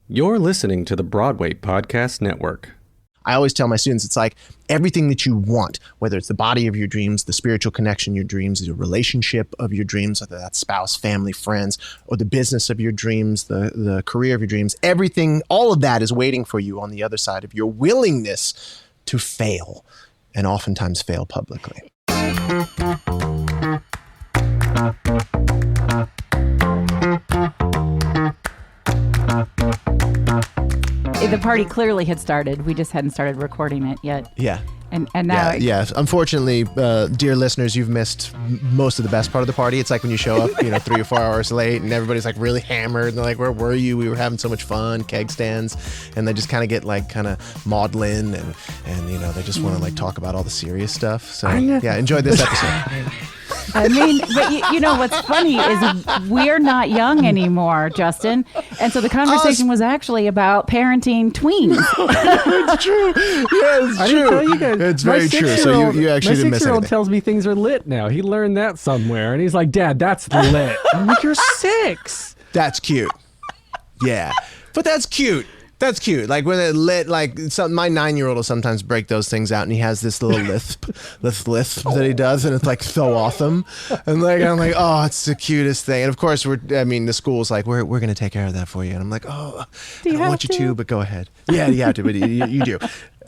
You're listening to the Broadway Podcast Network. I always tell my students, it's like everything that you want, whether it's the body of your dreams, the spiritual connection of your dreams, the relationship of your dreams, whether that's spouse, family, friends, or the business of your dreams, the career of your dreams, everything, all of that is waiting for you on the other side of your willingness to fail, and oftentimes fail publicly. The party clearly had started. We just hadn't started recording it yet. Yeah. And now... Yeah. Unfortunately, dear listeners, you've missed most of the best part of the party. It's like when you show up, 3 or 4 hours late and everybody's like really hammered. And they're like, where were you? We were having so much fun, keg stands. And they just kind of get like kind of maudlin and they just want to like talk about all the serious stuff. So yeah, enjoy this episode. I mean, but you know what's funny is we're not young anymore, Justin. And so the conversation was actually about parenting tweens. It's true. Yeah, it's I true. didn't tell you guys. It's very true. So you actually didn't miss anything. My 6-year-old tells me things are lit now. He learned that somewhere. And he's like, Dad, that's lit. I'm like, you're 6. That's cute. Yeah. But that's cute. That's cute. Like when it lit, like my 9-year-old will sometimes break those things out, and he has this little lisp that he does, and it's like so awesome. And like I'm like, oh, it's the cutest thing. And of course, the school's like, we're gonna take care of that for you. And I'm like, oh, I don't want you to, but go ahead. Yeah, you have to, but you do.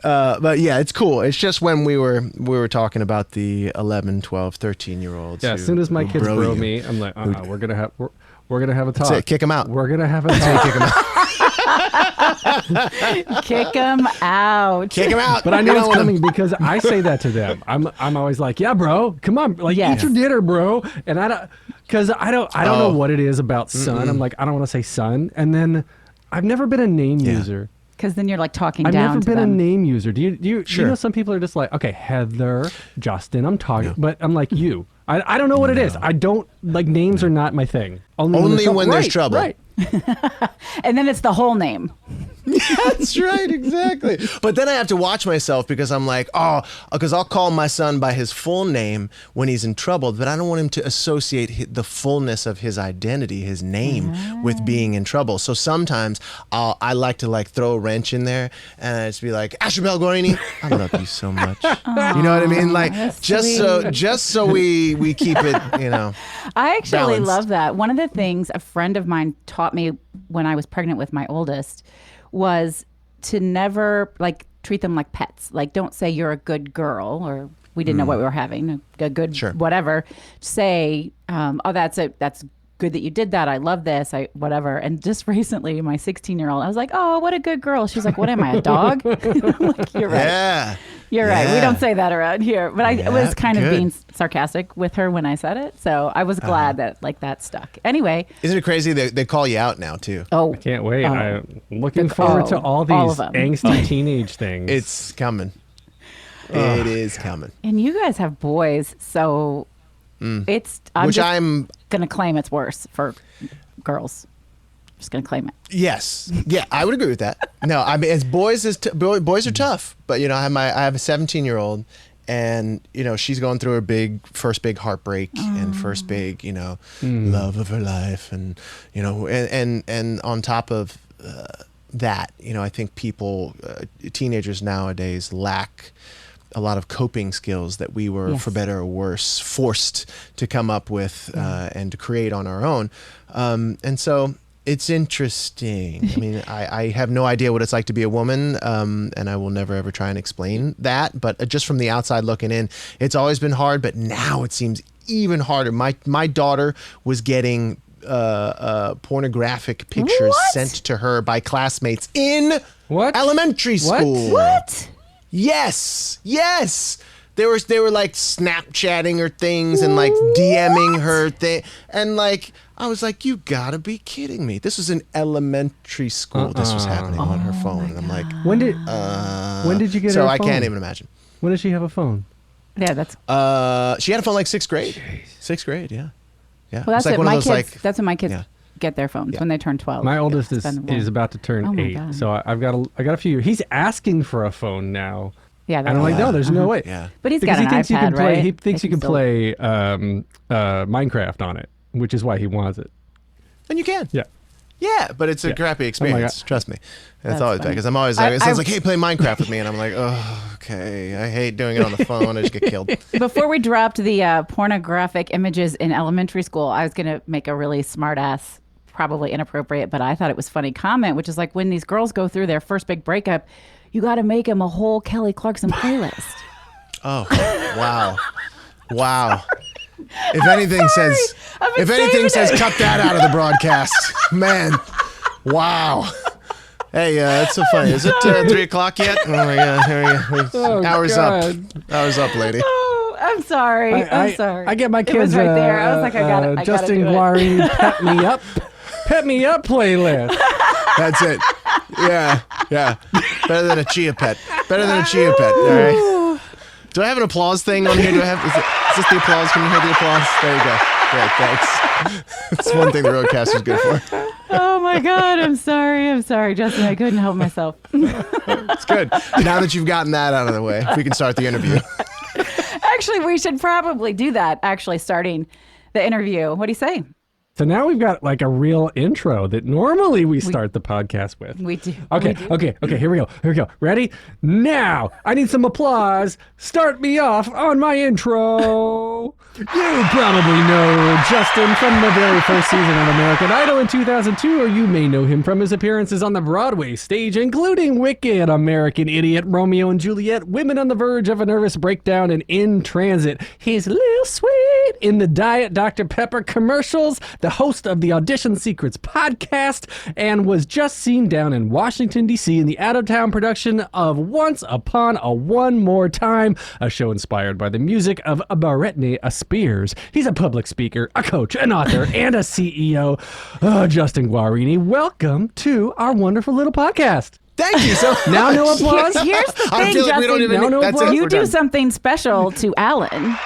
But yeah, it's cool. It's just when we were talking about the 11, 12, 13-year-olds. Yeah, as soon as my kids bro me, I'm like, we're gonna have a talk. That's it. Kick them out. We're gonna have a talk. Kick them out. Kick them out. Kick them out. But I know it's coming because I say that to them. I'm always like, yeah, bro, come on, like eat your dinner, bro. And I don't know what it is about son. I'm like, I don't want to say son. And then I've never been a name user. Because then you're like talking I've down never to been them. a name user. Do you Sure. know some people are just like, okay, Heather, Justin, I'm talking, but I'm like you. I don't know what it is. I don't like names are not my thing. Only when there's trouble. Right. And then it's the whole name. That's right, exactly. But then I have to watch myself because I'm like, because I'll call my son by his full name when he's in trouble, but I don't want him to associate the fullness of his identity, his name, with being in trouble. So sometimes I like to like throw a wrench in there and I just be like, Justin Guarini, I love you so much. You know what I mean? Like just so we keep it, I actually balanced. love that. One of the things a friend of mine taught me when I was pregnant with my oldest was to never like treat them like pets. Like don't say you're a good girl or we didn't know what we were having, a good whatever. Say, that's good that you did that. I love this. Whatever. And just recently, my 16-year-old, I was like, oh, what a good girl. She's like, what am I, a dog? I'm like, you're right. Yeah. You're right. We don't say that around here. But I was kind of being sarcastic with her when I said it. So I was glad that like that stuck. Anyway. Isn't it crazy? They call you out now too. Oh. I can't wait. I'm looking forward to all these angsty teenage things. It's coming. It is coming. And you guys have boys, so I'm going to claim it's worse for girls. Just going to claim it. Yes. Yeah, I would agree with that. No, I mean, as boys are tough. But, I have a 17-year-old and, she's going through her first big heartbreak and first big, love of her life. And, and on top of that, I think teenagers nowadays lack a lot of coping skills that we were, for better or worse, forced to come up with and to create on our own. And so it's interesting. I mean, I have no idea what it's like to be a woman, and I will never, ever try and explain that. But just from the outside looking in, it's always been hard, but now it seems even harder. My daughter was getting pornographic pictures sent to her by classmates in elementary school. What? Yes. They were like Snapchatting her things and like DMing her thing. And like, I was like, you gotta be kidding me. This was in elementary school. This was happening on her phone. And I'm like, when did you get her a phone? So I can't even imagine. When did she have a phone? Yeah, that's... she had a phone like 6th grade. Jeez. 6th grade, yeah. Well, that's like that's when my kids get their phones, when they turn 12. My oldest is about to turn 8. God. So I got a few years. He's asking for a phone now. Yeah, and I'm like, no, there's no way. Yeah. But he's got an iPad, right? He thinks you can play Minecraft on it, which is why he wants it. And you can. Yeah. Yeah, but it's a crappy experience. Trust me. That's always bad because I'm always like, someone's like, hey, play Minecraft with me. And I'm like, oh, okay. I hate doing it on the phone. I just get killed. Before we dropped the pornographic images in elementary school, I was going to make a really smart ass, probably inappropriate, but I thought it was funny comment, which is like when these girls go through their first big breakup, you got to make them a whole Kelly Clarkson playlist. Oh, wow. Wow. If anything says cut that out of the broadcast, man. Wow. Hey, it's so funny. Is it 3 o'clock yet? Oh my God! Here we go. Hours up. Hours up, lady. Oh, I'm sorry. I'm sorry. I get my kids. It was right there. I was like, I got it. Justin Guarini, pet me up playlist. That's it. Yeah. Better than a chia pet. All right. Do I have an applause thing on here? Is this the applause? Can you hear the applause? There you go. Great, thanks. That's one thing the Roadcaster's good for. Oh my God, I'm sorry, Justin. I couldn't help myself. It's good. Now that you've gotten that out of the way, we can start the interview. Actually, we should probably do that, starting the interview. What do you say? So now we've got like a real intro that normally we start the podcast with. We do. Okay, here we go. Ready? Now, I need some applause. Start me off on my intro. You probably know Justin from the very first season of American Idol in 2002, or you may know him from his appearances on the Broadway stage, including Wicked, American Idiot, Romeo and Juliet, Women on the Verge of a Nervous Breakdown, and In Transit. He's Lil Sweet in the Diet Dr. Pepper commercials, the host of the Audition Secrets podcast, and was just seen down in Washington, D.C. in the out-of-town production of Once Upon a One More Time, a show inspired by the music of Britney Spears. He's a public speaker, a coach, an author, and a CEO. Justin Guarini, welcome to our wonderful little podcast. Thank you so much. Now no applause? Here's the I thing, feel like Justin. we don't even no that's applause. it. You We're do done. something special to Alan.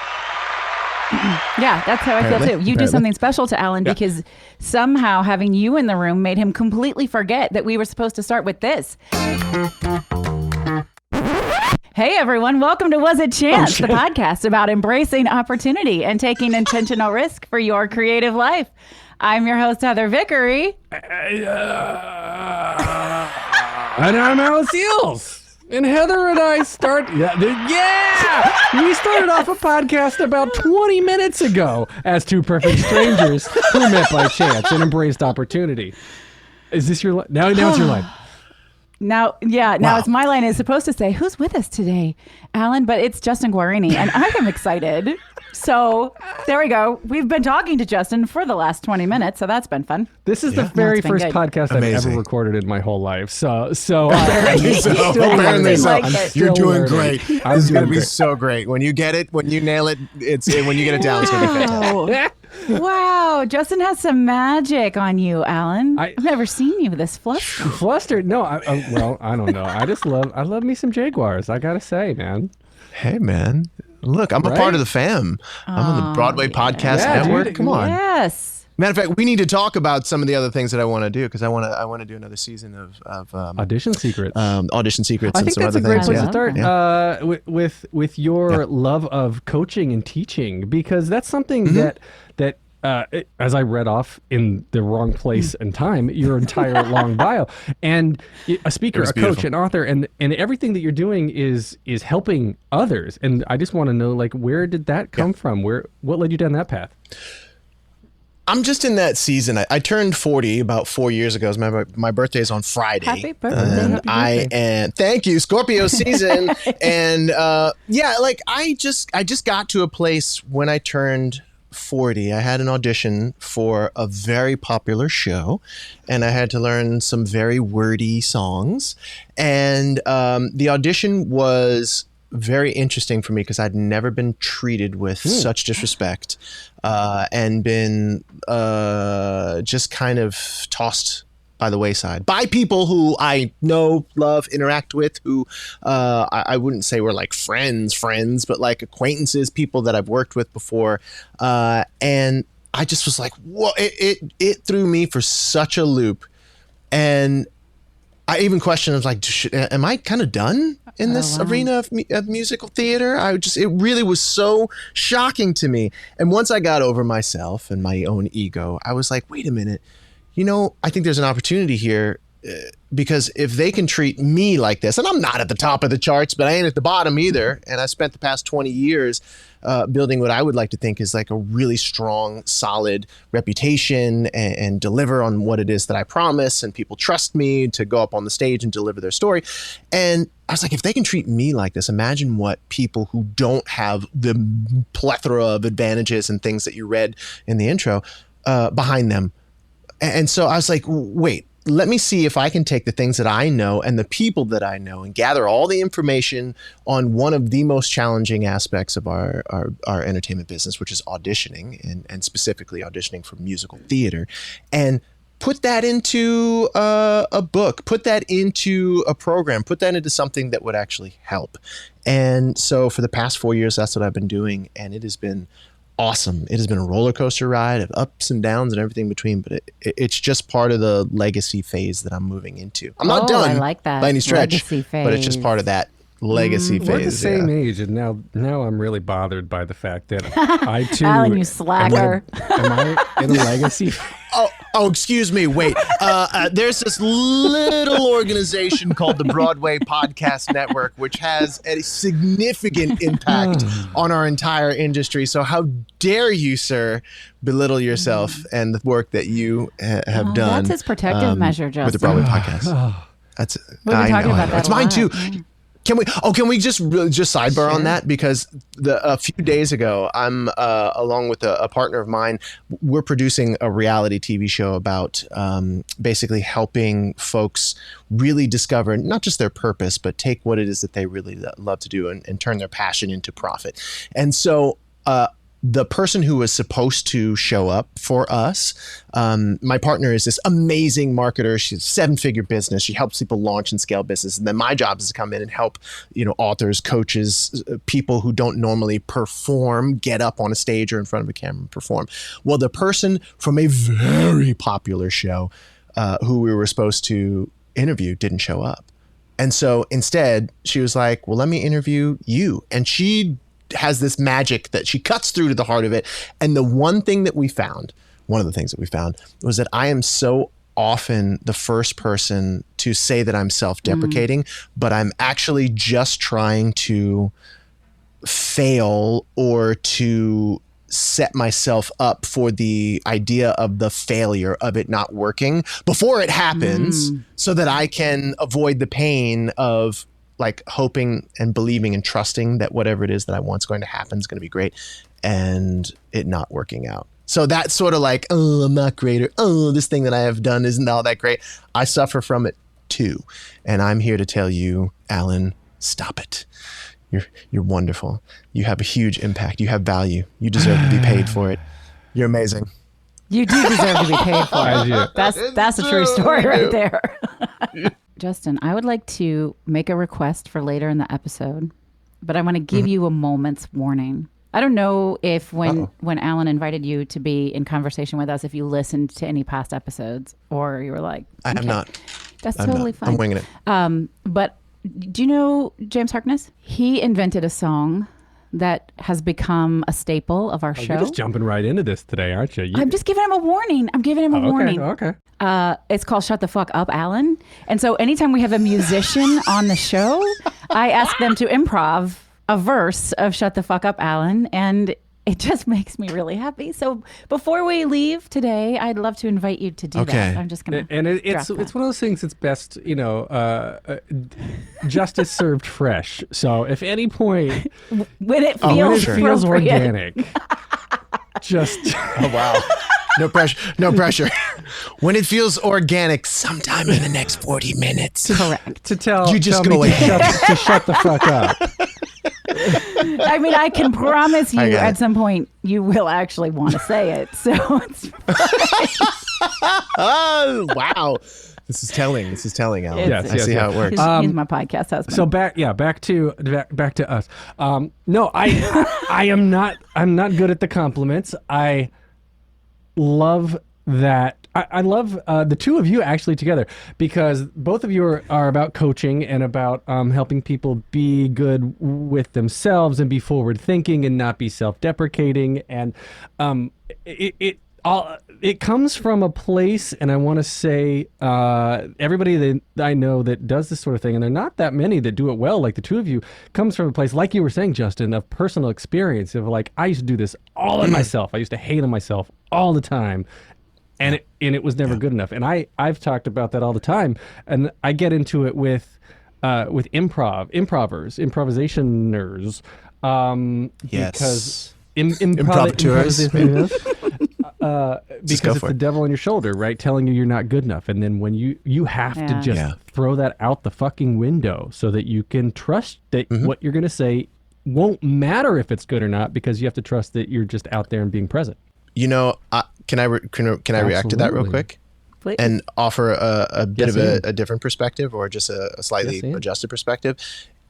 Yeah, that's how I feel too. You do something special to Alan because somehow having you in the room made him completely forget that we were supposed to start with this. Hey everyone, welcome to Was It Chance, the podcast about embracing opportunity and taking intentional risk for your creative life. I'm your host, Heather Vickery. And I'm Alice Eels. And Heather and I we started off a podcast about 20 minutes ago as two perfect strangers who met by chance and embraced opportunity. Is this your line? Now it's your line. Now it's my line. It's supposed to say, who's with us today, Alan? But it's Justin Guarini, and I am excited. So there we go. We've been talking to Justin for the last 20 minutes, so that's been fun. This is the very first good. podcast I've ever recorded in my whole life. So Apparently so. Like I'm it. You're doing learning. great. This is going to be so great. When you get it, when you nail it, when you get it down, it's going to be fantastic. Wow, Justin has some magic on you, Alan. I've never seen you this flustered. Flustered? No, I don't know. I love me some Jaguars. I gotta say, man. Hey, man. Look, I'm a part of the fam. I'm on the Broadway Podcast Network. Dude. Come on. Yes. Matter of fact, we need to talk about some of the other things that I want to do because I want to do another season of Audition Secrets. Audition Secrets. I and think some that's other a great things. place to start with your love of coaching and teaching, because that's something that as I read off in the wrong place and time, your entire long bio, and a speaker, a coach, an author, and everything that you're doing is helping others. And I just want to know, like, where did that come from? What led you down that path? I'm just in that season. I turned 40 about 4 years ago. My birthday is on Friday. Happy birthday. And thank you, Scorpio season. And I just got to a place when I turned 40. I had an audition for a very popular show, and I had to learn some very wordy songs. And the audition was very interesting for me because I'd never been treated with such disrespect and been just kind of tossed by the wayside by people who I know, love, interact with, who I wouldn't say were like friends, but like acquaintances, people that I've worked with before. And I just was like, whoa, it threw me for such a loop. And I even questioned, I was like, am I kind of done in this arena of musical theater? It really was so shocking to me. And once I got over myself and my own ego, I was like, wait a minute, I think there's an opportunity here because if they can treat me like this, and I'm not at the top of the charts, but I ain't at the bottom either. And I spent the past 20 years building what I would like to think is like a really strong, solid reputation and deliver on what it is that I promise. And people trust me to go up on the stage and deliver their story. And I was like, if they can treat me like this, imagine what people who don't have the plethora of advantages and things that you read in the intro behind them. And so I was like, wait, let me see if I can take the things that I know and the people that I know and gather all the information on one of the most challenging aspects of our entertainment business, which is auditioning and specifically auditioning for musical theater, and put that into a book, put that into a program, put that into something that would actually help. And so for the past 4 years, that's what I've been doing. And it has been awesome. It has been a roller coaster ride of ups and downs and everything between, but it's just part of the legacy phase that I'm moving into. I'm not done I like that. by any stretch, Legacy phase. but it's just part of that legacy phase. We're the same age, and now I'm really bothered by the fact that I too. Alan, you slacker. Am I in a legacy? Oh, excuse me. Wait. There's this little organization called the Broadway Podcast Network, which has a significant impact on our entire industry. So how dare you, sir, belittle yourself and the work that you have done. That's his protective measure, Justin. With the Broadway Podcast. That's. We've been talking about that It's a mine lot. too. Can we just sidebar on that? Because a few days ago, I'm along with a partner of mine, we're producing a reality TV show about basically helping folks really discover not just their purpose, but take what it is that they really love to do and turn their passion into profit. And so the person who was supposed to show up for us, my partner is this amazing marketer. She's a 7-figure business. She helps people launch and scale business. And then my job is to come in and help, authors, coaches, people who don't normally perform, get up on a stage or in front of a camera and perform. Well, the person from a very popular show who we were supposed to interview didn't show up. And so instead, she was like, well, let me interview you. And she has this magic that she cuts through to the heart of it. And one of the things that we found was that I am so often the first person to say that I'm self-deprecating, but I'm actually just trying to fail or to set myself up for the idea of the failure of it not working before it happens so that I can avoid the pain of like hoping and believing and trusting that whatever it is that I want's going to happen is going to be great and it not working out. So that's sort of like, oh, I'm not great, or oh, this thing that I have done isn't all that great. I suffer from it too. And I'm here to tell you, Alan, stop it. You're wonderful. You have a huge impact. You have value. You deserve to be paid for it. You're amazing. You do deserve to be paid for it. That's a true story right there. Justin, I would like to make a request for later in the episode, but I want to give you a moment's warning. I don't know if when Alan invited you to be in conversation with us, if you listened to any past episodes or you were like, I have not. That's totally fine. I'm winging it. But do you know James Harkness? He invented a song that has become a staple of our show. You're just jumping right into this today, aren't you? I'm just giving him a warning. Warning. Okay. It's called Shut the Fuck Up, Alan. And so anytime we have a musician on the show, I ask them to improv a verse of Shut the Fuck Up, Alan. And it just makes me really happy. So before we leave today, I'd love to invite you to do that. I'm just going to. And it's one of those things that's best, justice served fresh. So if any point when it feels organic, just oh wow. No pressure. When it feels organic, sometime in the next 40 minutes. Correct. To tell you just tell go me ahead. to shut the fuck up. I mean, I can promise you at some point you will actually want to say it. So it's oh, wow. This is telling, Alan. Yes, I see how it works. He's my podcast husband. So back to us. No, I'm not good at the compliments. I love that. I love the two of you actually together because both of you are about coaching and about helping people be good with themselves and be forward thinking and not be self-deprecating. And it comes from a place, and I want to say everybody that I know that does this sort of thing, and there are not that many that do it well, like the two of you, comes from a place, like you were saying, Justin, of personal experience of like, I used to do this all in myself. I used to hate on myself all the time. And it was never good enough. And I've talked about that all the time. And I get into it with improvisationers. Because Imprompteurs. Because it's the devil on your shoulder, right? Telling you you're not good enough. And then when you have to just throw that out the fucking window so that you can trust that what you're going to say won't matter if it's good or not, because you have to trust that you're just out there and being present. You know, can I react to that real quick? Please. And offer a bit of a different perspective, or just a slightly adjusted perspective?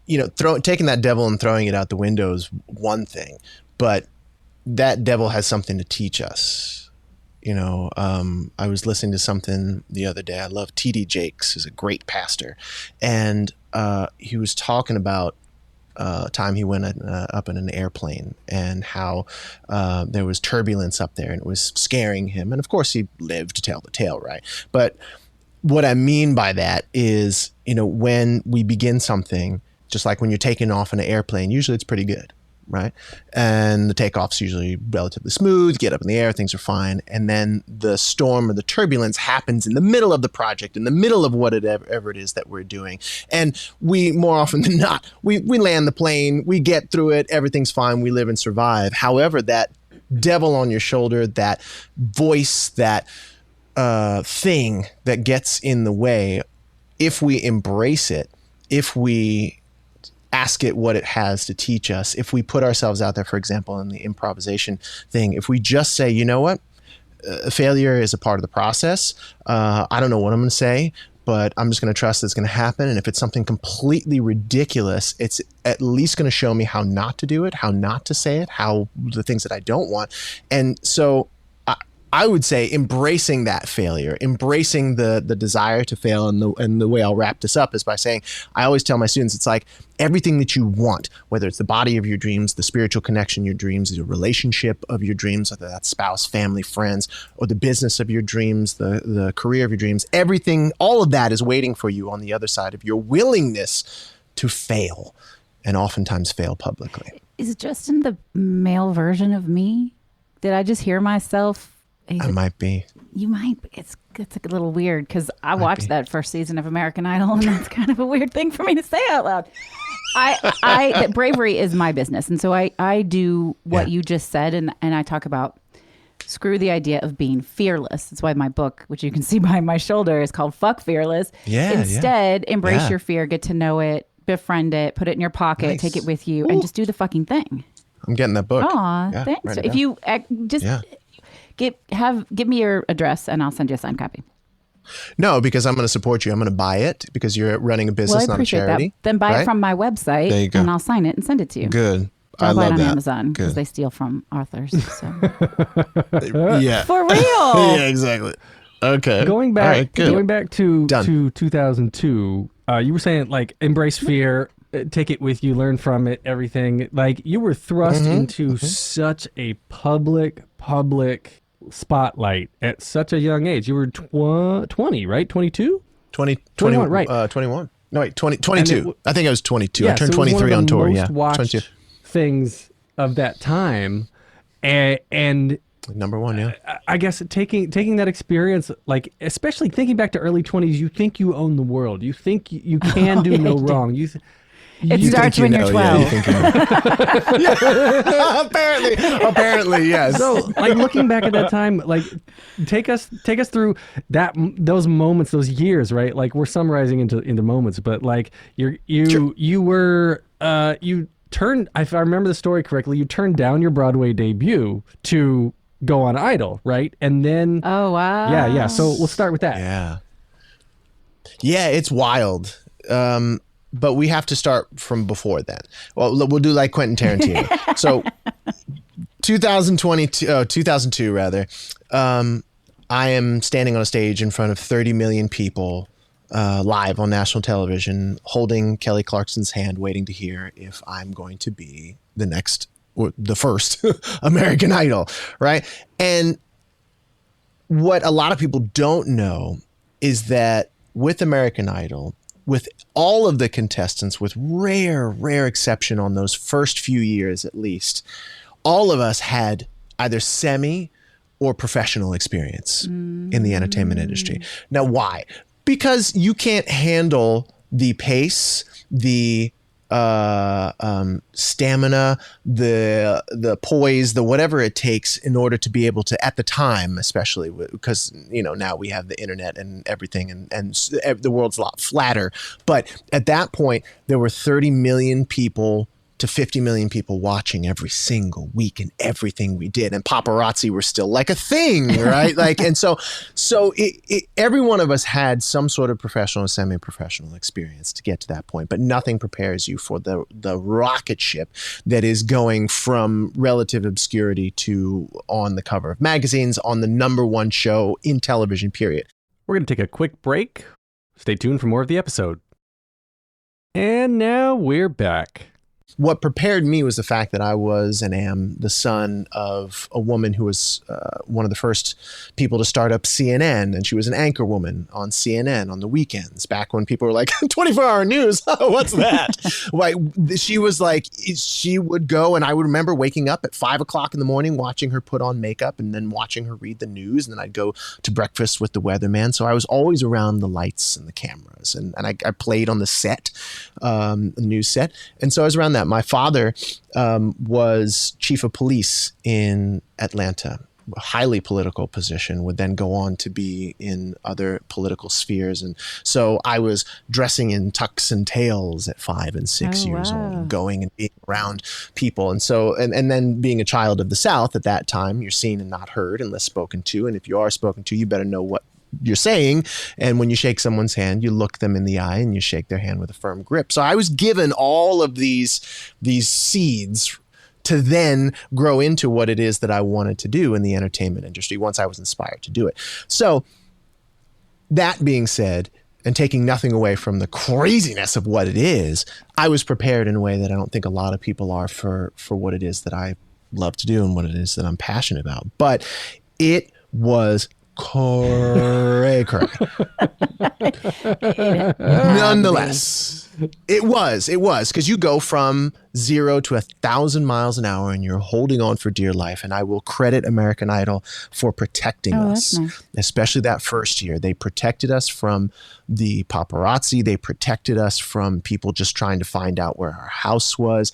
You know, taking that devil and throwing it out the window is one thing, but that devil has something to teach us. You know, I was listening to something the other day. I love T.D. Jakes, who's a great pastor, and he was talking about time he went up in an airplane, and how there was turbulence up there and it was scaring him. And of course he lived to tell the tale, right? But what I mean by that is, you know, when we begin something, just like when you're taking off in an airplane, usually it's pretty good, right? And the takeoff's usually relatively smooth, get up in the air, things are fine. And then the storm or the turbulence happens in the middle of the project, in the middle of whatever it is that we're doing. And we, more often than not, we land the plane, we get through it, everything's fine, we live and survive. However, that devil on your shoulder, that voice, that thing that gets in the way, if we embrace it, if we ask it what it has to teach us, if we put ourselves out there, for example, in the improvisation thing, if we just say, you know what, failure is a part of the process. I don't know what I'm going to say, but I'm just going to trust it's going to happen. And if it's something completely ridiculous, it's at least going to show me how not to do it, how not to say it, how the things that I don't want. And so I would say embracing that failure, embracing the desire to fail. And the way I'll wrap this up is by saying, I always tell my students, it's like everything that you want, whether it's the body of your dreams, the spiritual connection of your dreams, the relationship of your dreams, whether that's spouse, family, friends, or the business of your dreams, the career of your dreams, everything, all of that is waiting for you on the other side of your willingness to fail, and oftentimes fail publicly. Is Justin the male version of me? Did I just hear myself? I might be. You might. It's a little weird, because I watched that first season of American Idol, and that's kind of a weird thing for me to say out loud. Bravery is my business, and so I do what you just said, and I talk about screw the idea of being fearless. That's why my book, which you can see behind my shoulder, is called Fuck Fearless. Instead, embrace your fear, get to know it, befriend it, put it in your pocket, take it with you, and just do the fucking thing. I'm getting that book. Aw, thanks. If you just give me your address and I'll send you a signed copy. No, because I'm going to support you. I'm going to buy it because you're running a business, not a charity. That. Then buy it from my website, and I'll sign it and send it to you. Good. Don't buy it on that. Amazon, because they steal from authors. So. Yeah. For real. Yeah, exactly. Okay. Going back to 2002, you were saying, like, embrace fear, take it with you, learn from it, everything. Like, you were thrust into such a public spotlight at such a young age. You were 20, right? 22? 21, right. 21. No, wait, 22. I think I was 22. I turned 23 on tour. Yeah. 22. Things of that time. And number one, yeah. I guess taking that experience, like, especially thinking back to early 20s, you think you own the world. You think you can do no wrong. It starts when you're 12. Apparently, yes. So, like, looking back at that time, like, take us through those moments, those years, right? Like, we're summarizing into moments, but like you turned, if I remember the story correctly, you turned down your Broadway debut to go on Idol, right? And then oh wow, yeah. So we'll start with that. Yeah, it's wild. But we have to start from before then. Well, we'll do like Quentin Tarantino. So 2002 rather, I am standing on a stage in front of 30 million people live on national television, holding Kelly Clarkson's hand, waiting to hear if I'm going to be the next or the first American Idol, right? And what a lot of people don't know is that with American Idol, with all of the contestants, with rare exception on those first few years at least, all of us had either semi or professional experience in the entertainment industry. Now, why? Because you can't handle the pace, the stamina, the poise, the whatever it takes in order to be able to, at the time, especially because, now we have the internet and everything and the world's a lot flatter. But at that point, there were 30 million people to 50 million people watching every single week and everything we did. And paparazzi were still like a thing, right? And so every one of us had some sort of professional or semi-professional experience to get to that point, but nothing prepares you for the rocket ship that is going from relative obscurity to on the cover of magazines, on the #1 show in television, period. We're going to take a quick break. Stay tuned for more of the episode. And now we're back. What prepared me was the fact that I was and am the son of a woman who was one of the first people to start up CNN, and she was an anchor woman on CNN on the weekends, back when people were like, 24-hour news, what's that? She was like, she would go, and I would remember waking up at 5 o'clock in the morning, watching her put on makeup, and then watching her read the news, and then I'd go to breakfast with the weatherman. So I was always around the lights and the cameras, and I played on the set, the news set, and so I was around that. My father was chief of police in Atlanta, a highly political position, would then go on to be in other political spheres. And so I was dressing in tux and tails at 5 and 6 years old, and going and being around people. And so, and then being a child of the South at that time, you're seen and not heard unless spoken to. And if you are spoken to, you better know what you're saying. And when you shake someone's hand, you look them in the eye and you shake their hand with a firm grip. So I was given all of these seeds to then grow into what it is that I wanted to do in the entertainment industry once I was inspired to do it. So that being said, and taking nothing away from the craziness of what it is, I was prepared in a way that I don't think a lot of people are for what it is that I love to do and what it is that I'm passionate about. But it was cray. Nonetheless, it was because you go from 0 to 1,000 miles an hour and you're holding on for dear life. And I will credit American Idol for protecting us, nice. Especially that first year. They protected us from the paparazzi. They protected us from people just trying to find out where our house was.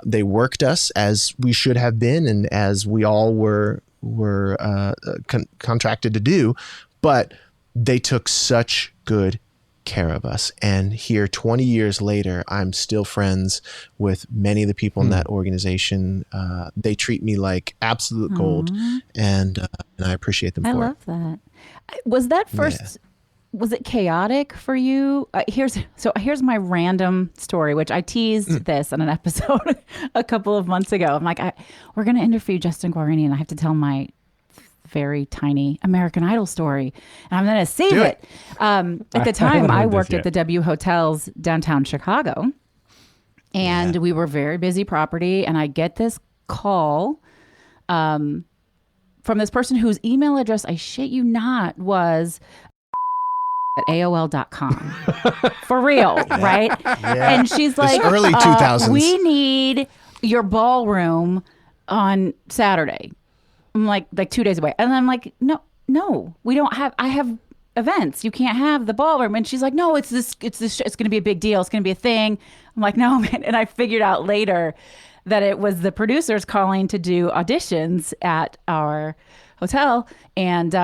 They worked us as we should have been and as we all were contracted to do, but they took such good care of us. And here 20 years later, I'm still friends with many of the people in that organization. They treat me like absolute gold, and I appreciate them for it. I love that. Was that first, was it chaotic for you? Here's my random story, which I teased this on an episode a couple of months ago. I'm like, we're going to interview Justin Guarini, and I have to tell my very tiny American Idol story, and I'm going to save it. At the time, I worked at the W Hotels downtown Chicago, and we were very busy property, and I get this call from this person whose email address, I shit you not, was at AOL.com. For real, right? Yeah. And she's like, early 2000s. We need your ballroom on Saturday. I'm like 2 days away. And I'm like, no, we don't have, I have events. You can't have the ballroom. And she's like, no, it's going to be a big deal. It's going to be a thing. I'm like, no, man. And I figured out later that it was the producers calling to do auditions at our hotel. And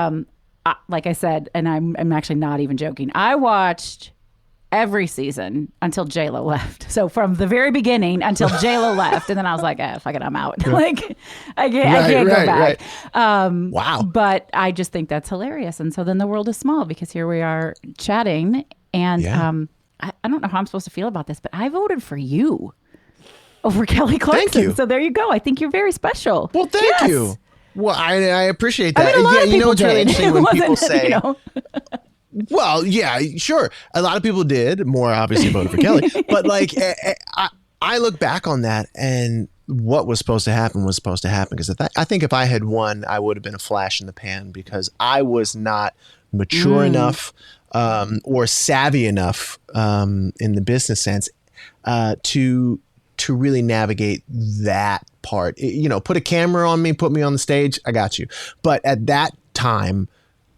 like I said, and I'm actually not even joking, I watched every season until J-Lo left. So from the very beginning until J-Lo left, and then I was like, fuck it, I'm out. Like I can't go back. Right. Wow. But I just think that's hilarious. And so then the world is small because here we are chatting, and I don't know how I'm supposed to feel about this, but I voted for you over Kelly Clarkson. Thank you. So there you go. I think you're very special. Well, thank you. Well, I appreciate that. I mean, a lot of people it's did. really interesting when people say, well, yeah, sure. A lot of people did. More obviously voted for Kelly. But like, I look back on that, and what was supposed to happen was supposed to happen. Because I think if I had won, I would have been a flash in the pan because I was not mature enough or savvy enough in the business sense to really navigate that part. Put a camera on me, put me on the stage, I got you. But at that time,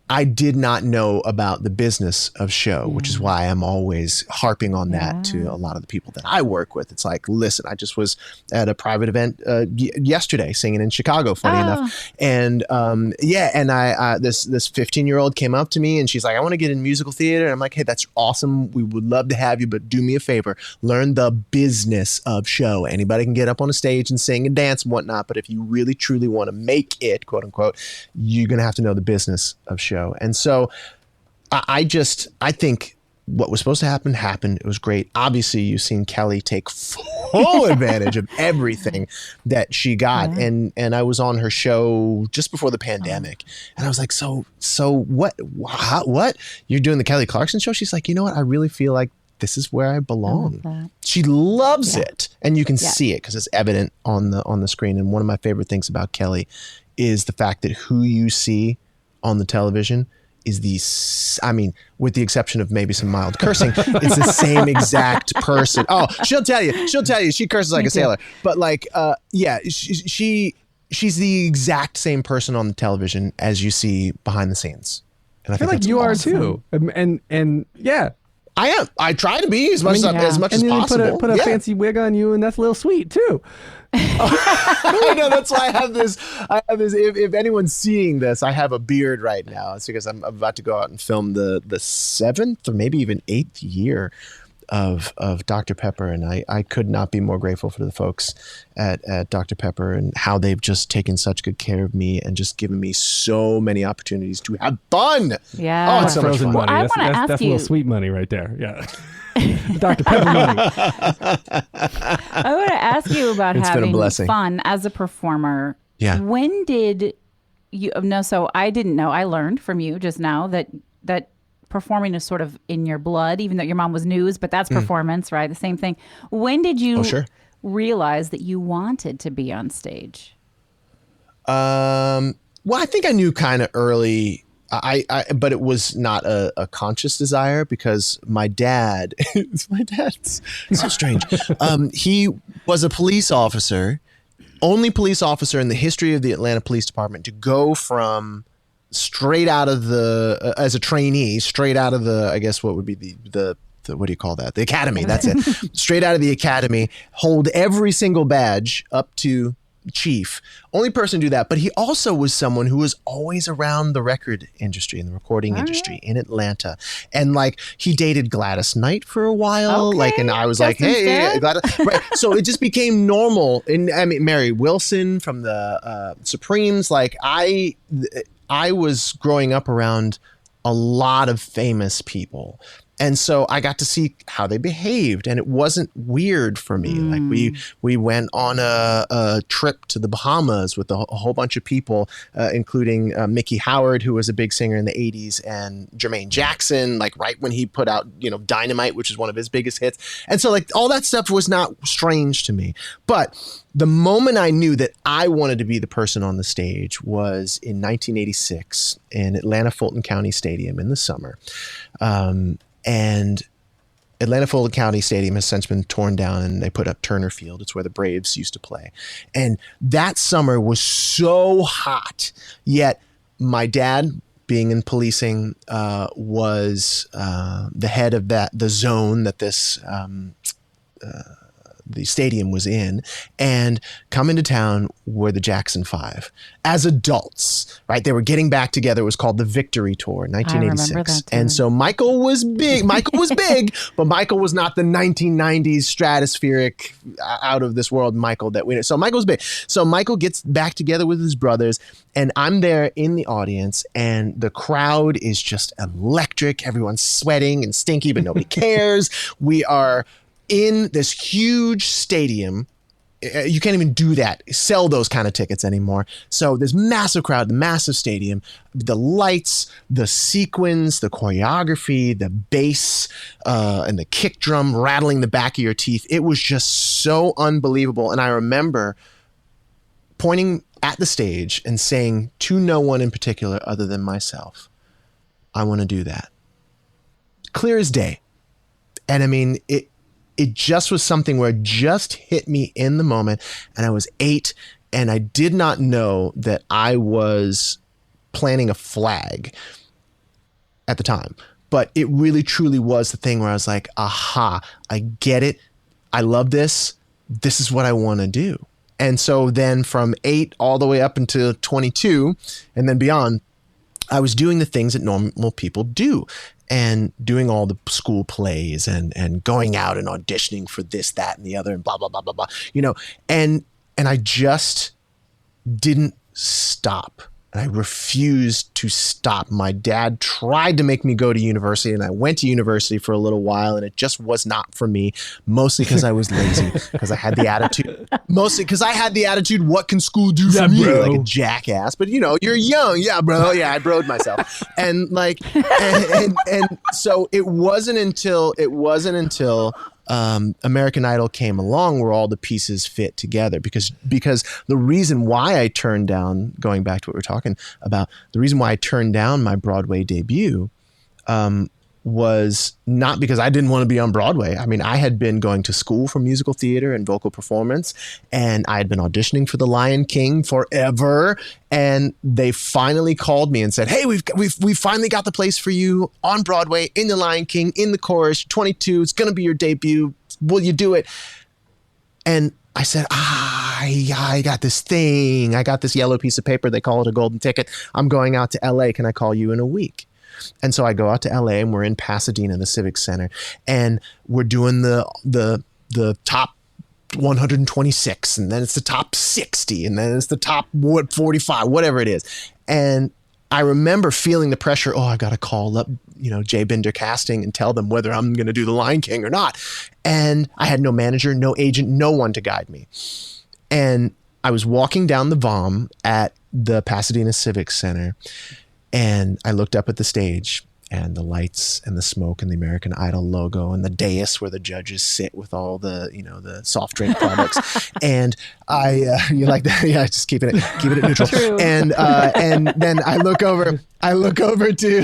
I did not know about the business of show, which is why I'm always harping on that to a lot of the people that I work with. It's like, listen, I just was at a private event yesterday singing in Chicago, funny enough. And and I this 15-year-old came up to me and she's like, I want to get in musical theater. And I'm like, hey, that's awesome. We would love to have you, but do me a favor. Learn the business of show. Anybody can get up on a stage and sing and dance and whatnot. But if you really, truly want to make it, quote unquote, you're going to have to know the business of show. And so I think what was supposed to happen happened. It was great. Obviously, you've seen Kelly take full advantage of everything that she got. And I was on her show just before the pandemic. And I was like, so what? What? You're doing the Kelly Clarkson show? She's like, you know what? I really feel like this is where I belong. She loves it. And you can see it because it's evident on the screen. And one of my favorite things about Kelly is the fact that who you see on the television is with the exception of maybe some mild cursing, it's the same exact person. Oh, she'll tell you she curses like a sailor. But she's the exact same person on the television as you see behind the scenes. And I feel like you are too. And yeah. I am. I try to be as much as possible. And put a fancy wig on you, and that's a little sweet too. I know, that's why I have this. If anyone's seeing this, I have a beard right now. It's because I'm about to go out and film the 7th or maybe even 8th year of Dr. Pepper, and I could not be more grateful for the folks at Dr. Pepper and how they've just taken such good care of me and just given me so many opportunities to have fun. Yeah. Oh, it's so much fun. Money. Well, I want to ask that's you. A little sweet money right there. Yeah. Dr. Pepper money. I want to ask you about having fun as a performer. Yeah. When did you know? So I didn't know. I learned from you just now that performing is sort of in your blood, even though your mom was news, but that's performance, right? The same thing. When did you realize that you wanted to be on stage? Well, I think I knew kind of early. But it was not a conscious desire because my dad, it's so strange. He was a police officer, only police officer in the history of the Atlanta Police Department to go from straight out of as a trainee, straight out of I guess what would be the what do you call that? The academy. That's it. Straight out of the academy, hold every single badge up to chief. Only person to do that. But he also was someone who was always around the record industry and the recording industry in Atlanta. And he dated Gladys Knight for a while. And I was like, hey, Gladys. Right. So it just became normal. And I mean, Mary Wilson from the Supremes. I was growing up around a lot of famous people. And so I got to see how they behaved, and it wasn't weird for me. We went on a trip to the Bahamas with a whole bunch of people, including Mickey Howard, who was a big singer in the 80s, and Jermaine Jackson, right when he put out, Dynamite, which is one of his biggest hits. And so all that stuff was not strange to me. But the moment I knew that I wanted to be the person on the stage was in 1986 in Atlanta Fulton County Stadium in the summer. And Atlanta Fulton County Stadium has since been torn down and they put up Turner Field. It's where the Braves used to play. And that summer was so hot, yet my dad, being in policing, was the head of the zone that the stadium was in, and come into town were the Jackson 5 as adults, right? They were getting back together. It was called the Victory Tour, 1986. And so Michael was big. But Michael was not the 1990s stratospheric, out of this world Michael that we know. So Michael was big. So Michael gets back together with his brothers, and I'm there in the audience, and the crowd is just electric. Everyone's sweating and stinky, but nobody cares. We are in this huge stadium you can't even do that, sell those kind of tickets anymore. So this massive crowd, the massive stadium, the lights, the sequins, the choreography, the bass, and the kick drum rattling the back of your teeth. It was just so unbelievable. And I remember pointing at the stage and saying to no one in particular other than myself, I want to do that. Clear as day. And I mean, it just was something where it just hit me in the moment. And I was 8 and I did not know that I was planting a flag at the time. But it really truly was the thing where I was like, aha, I get it. I love this. This is what I want to do. And so then from 8 all the way up until 22 and then beyond, I was doing the things that normal people do and doing all the school plays and going out and auditioning for this, that, and the other and blah, blah, blah, blah, blah, you know, and I just didn't stop. And I refused to stop. My dad tried to make me go to university, and I went to university for a little while, and it just was not for me, mostly because I was lazy, because I had the attitude. Mostly because I had the attitude, what can school do for me? Bro. Like a jackass. But, you know, you're young. Yeah, bro. Yeah, I broed myself. And like, and so it wasn't until American Idol came along where all the pieces fit together, because the reason why I turned down, going back to what we're talking about, the reason why I turned down my Broadway debut was not because I didn't want to be on Broadway. I mean, I had been going to school for musical theater and vocal performance, and I had been auditioning for The Lion King forever. And they finally called me and said, "Hey, we've finally got the place for you on Broadway in The Lion King, in the chorus, 22. It's going to be your debut. Will you do it?" And I said, I got this thing. I got this yellow piece of paper. They call it a golden ticket. I'm going out to LA. Can I call you in a week? And so I go out to LA, and we're in Pasadena, the Civic Center, and we're doing the top 126, and then it's the top 60, and then it's the top 45, whatever it is. And I remember feeling the pressure. Oh, I got to call up, you know, Jay Binder Casting and tell them whether I'm going to do The Lion King or not. And I had no manager, no agent, no one to guide me. And I was walking down the VOM at the Pasadena Civic Center, and I looked up at the stage, and the lights and the smoke and the American Idol logo and the dais where the judges sit with all the, you know, the soft drink products. And you like that? Yeah, just keeping it neutral. True. And then I look over to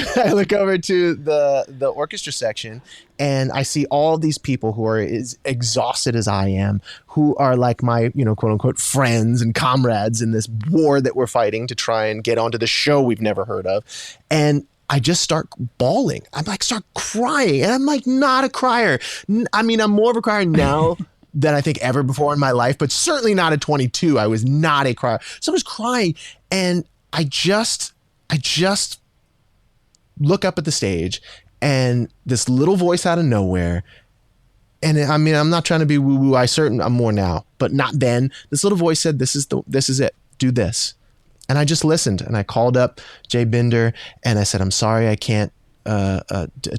the orchestra section, and I see all these people who are as exhausted as I am, who are like my, you know, quote unquote friends and comrades in this war that we're fighting to try and get onto the show we've never heard of. And I just start bawling. I'm like, start crying. And I'm like, not a crier. I mean, I'm more of a crier now than I think ever before in my life, but certainly not at 22. I was not a crier. So I was crying, and I just look up at the stage, and this little voice out of nowhere, and I mean, I'm not trying to be woo-woo. I'm more now, but not then. This little voice said, this is it. Do this. And I just listened, and I called up Jay Binder, and I said, I'm sorry, I can't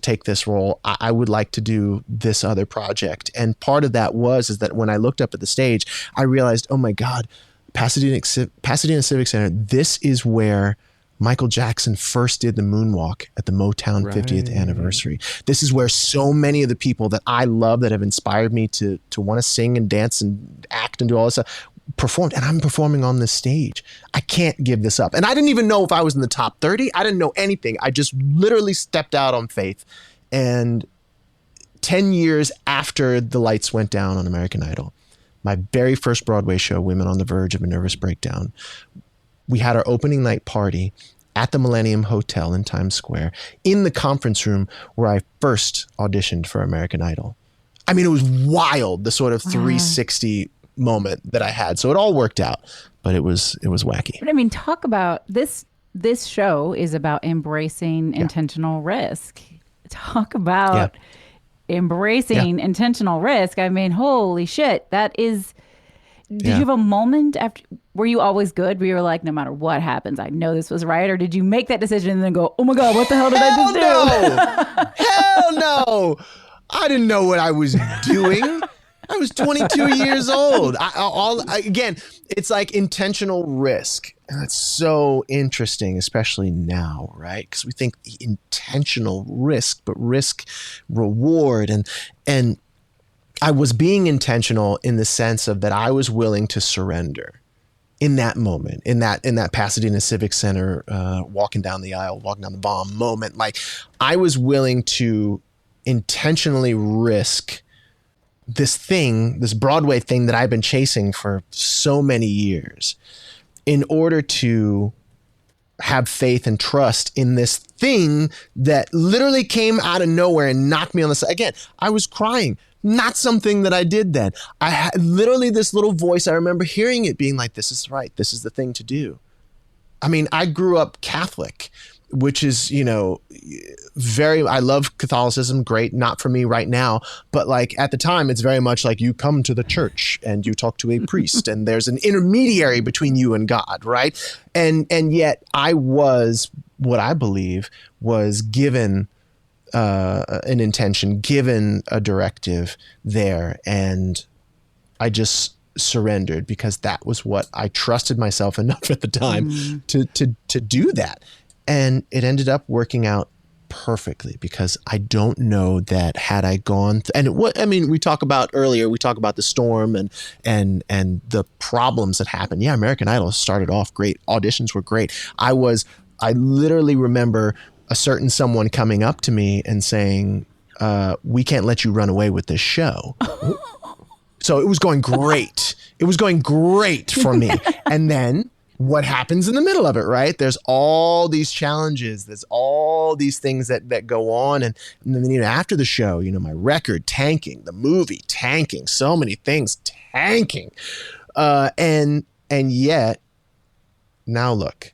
take this role. I would like to do this other project. And part of that is that when I looked up at the stage, I realized, oh my God, Pasadena Civic Center, this is where Michael Jackson first did the moonwalk at the Motown 50th anniversary. This is where so many of the people that I love, that have inspired me to want to sing and dance and act and do all this stuff, performed, and I'm performing on this stage. I can't give this up. And I didn't even know if I was in the top 30. I didn't know anything. I just literally stepped out on faith. And 10 years after the lights went down on American Idol, my very first Broadway show, Women on the Verge of a Nervous Breakdown, we had our opening night party at the Millennium Hotel in Times Square, in the conference room where I first auditioned for American Idol. I mean, it was wild, the sort of 360 moment that I had. So it all worked out, but it was wacky. But I mean, talk about this show is about embracing intentional risk. Talk about embracing intentional risk. I mean, holy shit, that is. Did you have a moment after? Were you always good? Where you were like, no matter what happens, I know this was right? Or did you make that decision and then go, oh my God, what the hell did I just do? Hell no. I didn't know what I was doing. I was 22 years old. Again, it's like intentional risk. And it's so interesting, especially now, right? Because we think intentional risk, but risk reward. And I was being intentional in the sense of that I was willing to surrender in that moment, in that Pasadena Civic Center, walking down the aisle, walking down the bomb moment. Like, I was willing to intentionally risk this Broadway thing that I've been chasing for so many years in order to have faith and trust in this thing that literally came out of nowhere and knocked me on the side. Again, I was crying, not something that I did then. I had literally this little voice. I remember hearing it being like, this is right. This is the thing to do. I mean, I grew up Catholic, which is, I love Catholicism. Great. Not for me right now. But like at the time, it's very much like you come to the church and you talk to a priest and there's an intermediary between you and God. Right. And yet I was, what I believe was given an intention, given a directive there. And I just surrendered because that was what I trusted myself enough at the time to do that. And it ended up working out perfectly because I don't know that had I gone we talk about the storm and the problems that happened. Yeah, American Idol started off great. Auditions were great. I literally remember a certain someone coming up to me and saying, we can't let you run away with this show. So it was going great. It was going great for me. And then what happens in the middle of it, right? There's all these challenges. There's all these things that go on. And then, after the show, my record tanking, the movie tanking, so many things tanking. And yet, now look,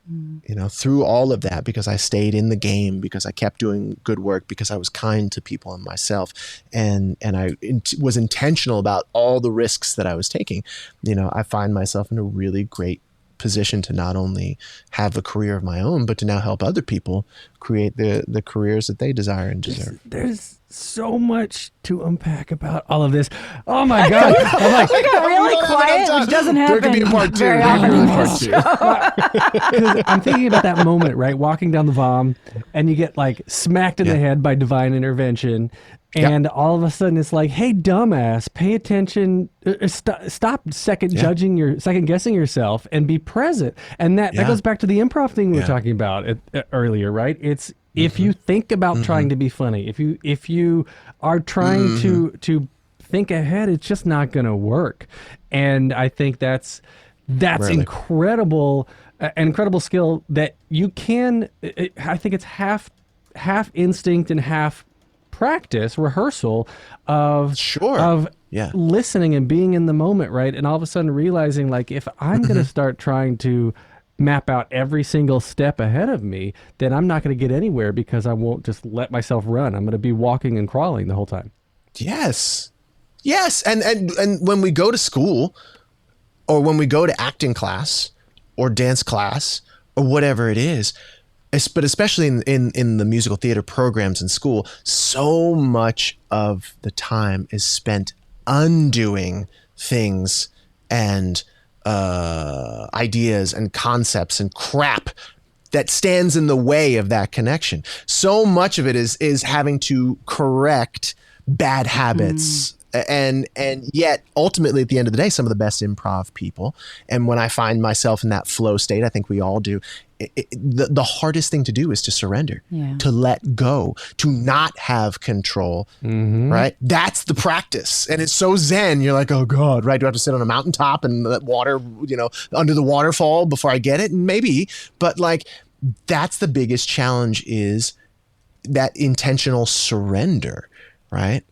through all of that, because I stayed in the game, because I kept doing good work, because I was kind to people and myself, and I was intentional about all the risks that I was taking, I find myself in a really great position to not only have a career of my own, but to now help other people create the careers that they desire and deserve. There's so much to unpack about all of this. Oh my God. I'm like, we got really quiet, which doesn't happen. There could be a part two. Very often in this show. I'm thinking about that moment, right? Walking down the vom and you get like smacked in the head by divine intervention. And all of a sudden it's like, hey, dumbass, pay attention. Stop second guessing yourself and be present. And that goes back to the improv thing we were talking about earlier, right? It's if you think about trying to be funny, if you are trying to think ahead, it's just not going to work. And I think that's really incredible, an incredible skill that you can. I think it's half instinct and half practice, rehearsal of listening and being in the moment, right? And all of a sudden realizing, like, if I'm going to start trying to map out every single step ahead of me, then I'm not going to get anywhere because I won't just let myself run. I'm going to be walking and crawling the whole time. Yes. And when we go to school or when we go to acting class or dance class or whatever it is, but especially in the musical theater programs in school, so much of the time is spent undoing things and ideas and concepts and crap that stands in the way of that connection. So much of it is having to correct bad habits. And yet ultimately at the end of the day, some of the best improv people, and when I find myself in that flow state, I think we all do, the hardest thing to do is to surrender, to let go, to not have control, right? That's the practice. And it's so zen. You're like, oh God, right? Do I have to sit on a mountaintop and let water, under the waterfall before I get it? Maybe, but like, that's the biggest challenge, is that intentional surrender, right?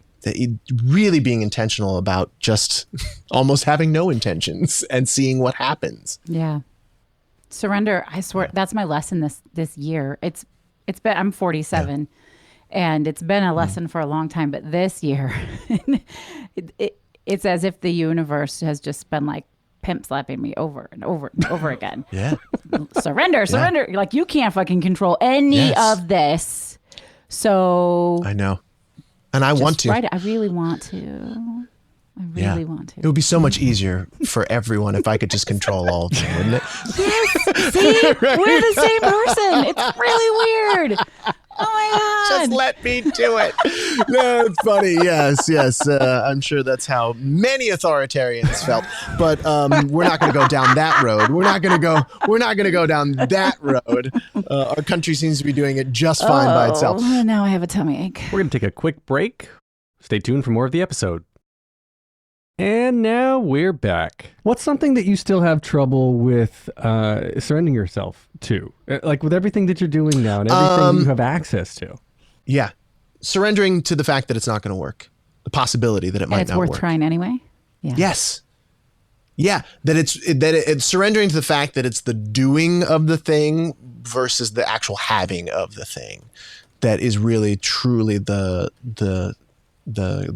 Really being intentional about just almost having no intentions and seeing what happens. Yeah. Surrender. I swear that's my lesson this year. It's been, I'm 47 and it's been a lesson for a long time, but this year it's as if the universe has just been like pimp slapping me over and over and over again. Surrender. Like, you can't fucking control any of this. So I know. And I want to. Right. I really want to. I really want It to. would be so much easier for everyone if I could just control all of them, wouldn't it? Yes. See, we're the same person. It's really weird. Oh my God. Just let me do it. That's funny. Yes. I'm sure that's how many authoritarians felt. But we're not going to go down that road. We're not going to go down that road. Our country seems to be doing it just fine by itself. Now I have a tummy ache. We're going to take a quick break. Stay tuned for more of the episode. And now we're back. What's something that you still have trouble with surrendering yourself to? Like with everything that you're doing now and everything you have access to? Yeah. Surrendering to the fact that it's not going to work. The possibility that it might And it's not worth work. trying anyway? Yeah. Yes. Yeah. That it's surrendering to the fact that it's the doing of the thing versus the actual having of the thing that is really truly the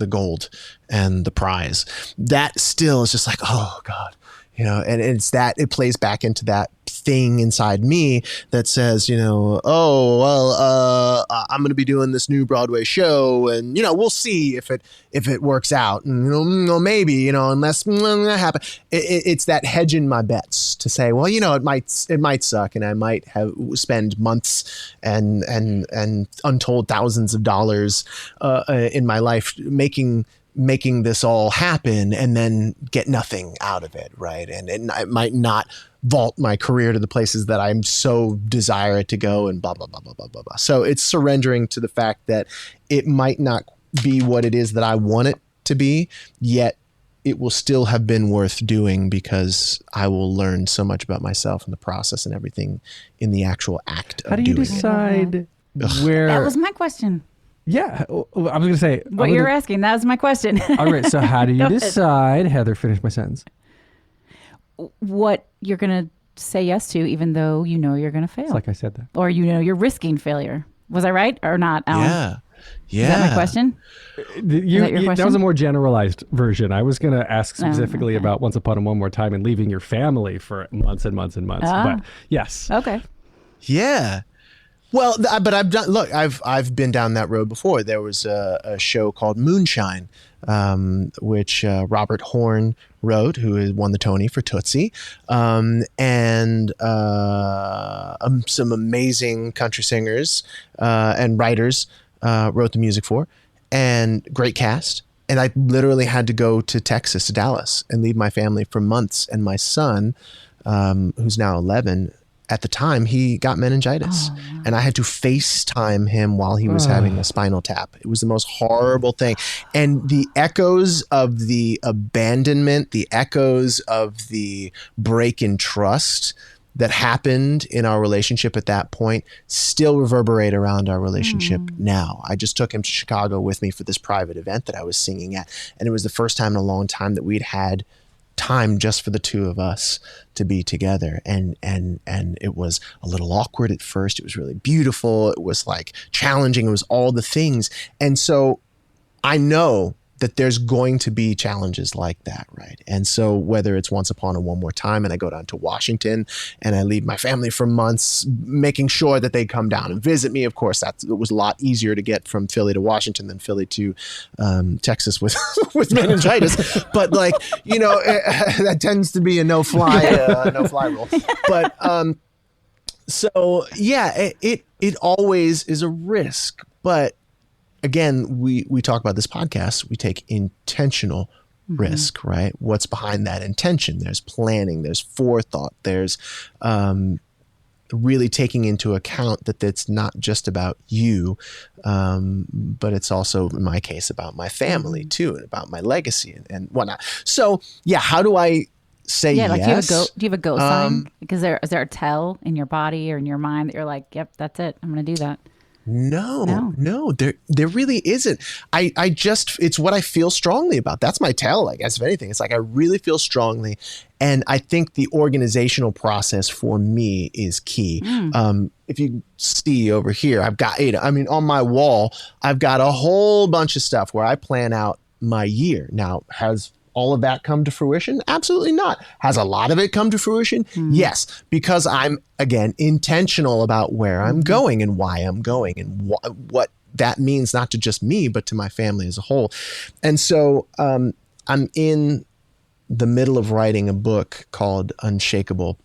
gold and the prize. That still is just like, oh God, and it's that it plays back into that thing inside me that says, oh, well, I'm going to be doing this new Broadway show and, we'll see if it works out and, maybe, unless that happens. It's that hedging my bets to say, well, it might suck and I might spend months and untold thousands of dollars in my life making this all happen and then get nothing out of it, right? And it might not vault my career to the places that I'm so desire it to go and blah, blah, blah, blah, blah, blah, blah. So it's surrendering to the fact that it might not be what it is that I want it to be, yet it will still have been worth doing because I will learn so much about myself in the process and everything in the actual act of doing it. How do you decide where... That was my question. Yeah, I was going to say... What you're asking, that was my question. All right, so how do you decide... Heather, finish my sentence. What you're going to say yes to, even though you know you're going to fail. It's like I said that. Or you're risking failure. Was I right or not, Alan? Yeah. Is that my question? That was a more generalized version. I was going to ask specifically about Once Upon a One More Time and leaving your family for months and months and months. But yes. Okay. Yeah. Well, but I've been down that road before. There was a show called Moonshine, which Robert Horn wrote, who won the Tony for Tootsie, and some amazing country singers and writers wrote the music for, and great cast. And I literally had to go to Texas, to Dallas, and leave my family for months. And my son, who's now 11, at the time, he got meningitis, and I had to FaceTime him while he was having a spinal tap. It was the most horrible thing. And the echoes of the abandonment, the echoes of the break in trust that happened in our relationship at that point still reverberate around our relationship now. I just took him to Chicago with me for this private event that I was singing at, and it was the first time in a long time that we'd had time just for the two of us to be together, and it was a little awkward at first. It was really beautiful. It was like challenging. It was all the things. And so I know that there's going to be challenges like that, right? And so whether it's Once Upon a One More Time and I go down to Washington and I leave my family for months, making sure that they come down and visit me. Of course, it was a lot easier to get from Philly to Washington than Philly to Texas with meningitis. But that tends to be a no-fly rule. But so yeah, it always is a risk, but again, we talk about this podcast, we take intentional risk, right? What's behind that intention? There's planning, there's forethought, there's really taking into account that it's not just about you, but it's also, in my case, about my family too, and about my legacy and whatnot. So yeah, how do I say yes? Do you have a go sign? Because is there a tell in your body or in your mind that you're like, yep, that's it, I'm going to do that? No, there really isn't. I just, it's what I feel strongly about. That's my tell, I guess, if anything. It's like I really feel strongly. And I think the organizational process for me is key. If you see over here, I've got on my wall, I've got a whole bunch of stuff where I plan out my year. Now, has all of that come to fruition? Absolutely not. Has a lot of it come to fruition? Yes, because I'm, again, intentional about where I'm going and why I'm going and what that means, not to just me, but to my family as a whole. And so I'm in the middle of writing a book called Unshakable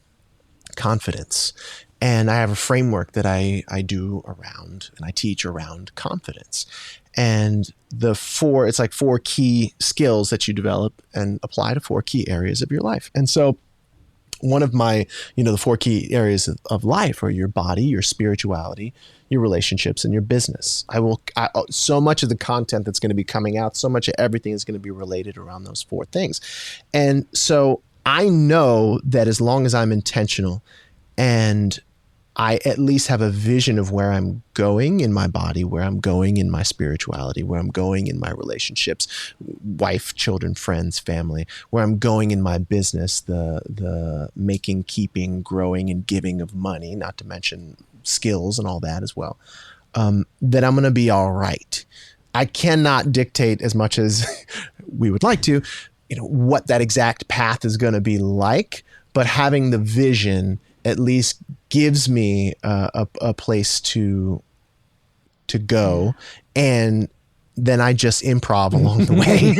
Confidence. And I have a framework that I do around and I teach around confidence. And it's like 4 key skills that you develop and apply to 4 key areas of your life. And so one of my, the 4 key areas of life are your body, your spirituality, your relationships, and your business. So much of the content that's going to be coming out, so much of everything is going to be related around those 4 things. And so I know that as long as I'm intentional and I at least have a vision of where I'm going in my body, where I'm going in my spirituality, where I'm going in my relationships, wife, children, friends, family, where I'm going in my business, the making, keeping, growing, and giving of money, not to mention skills and all that as well, that I'm going to be all right. I cannot dictate as much as we would like to, what that exact path is going to be like, but having the vision at least gives me a place to go, and then I just improv along the way.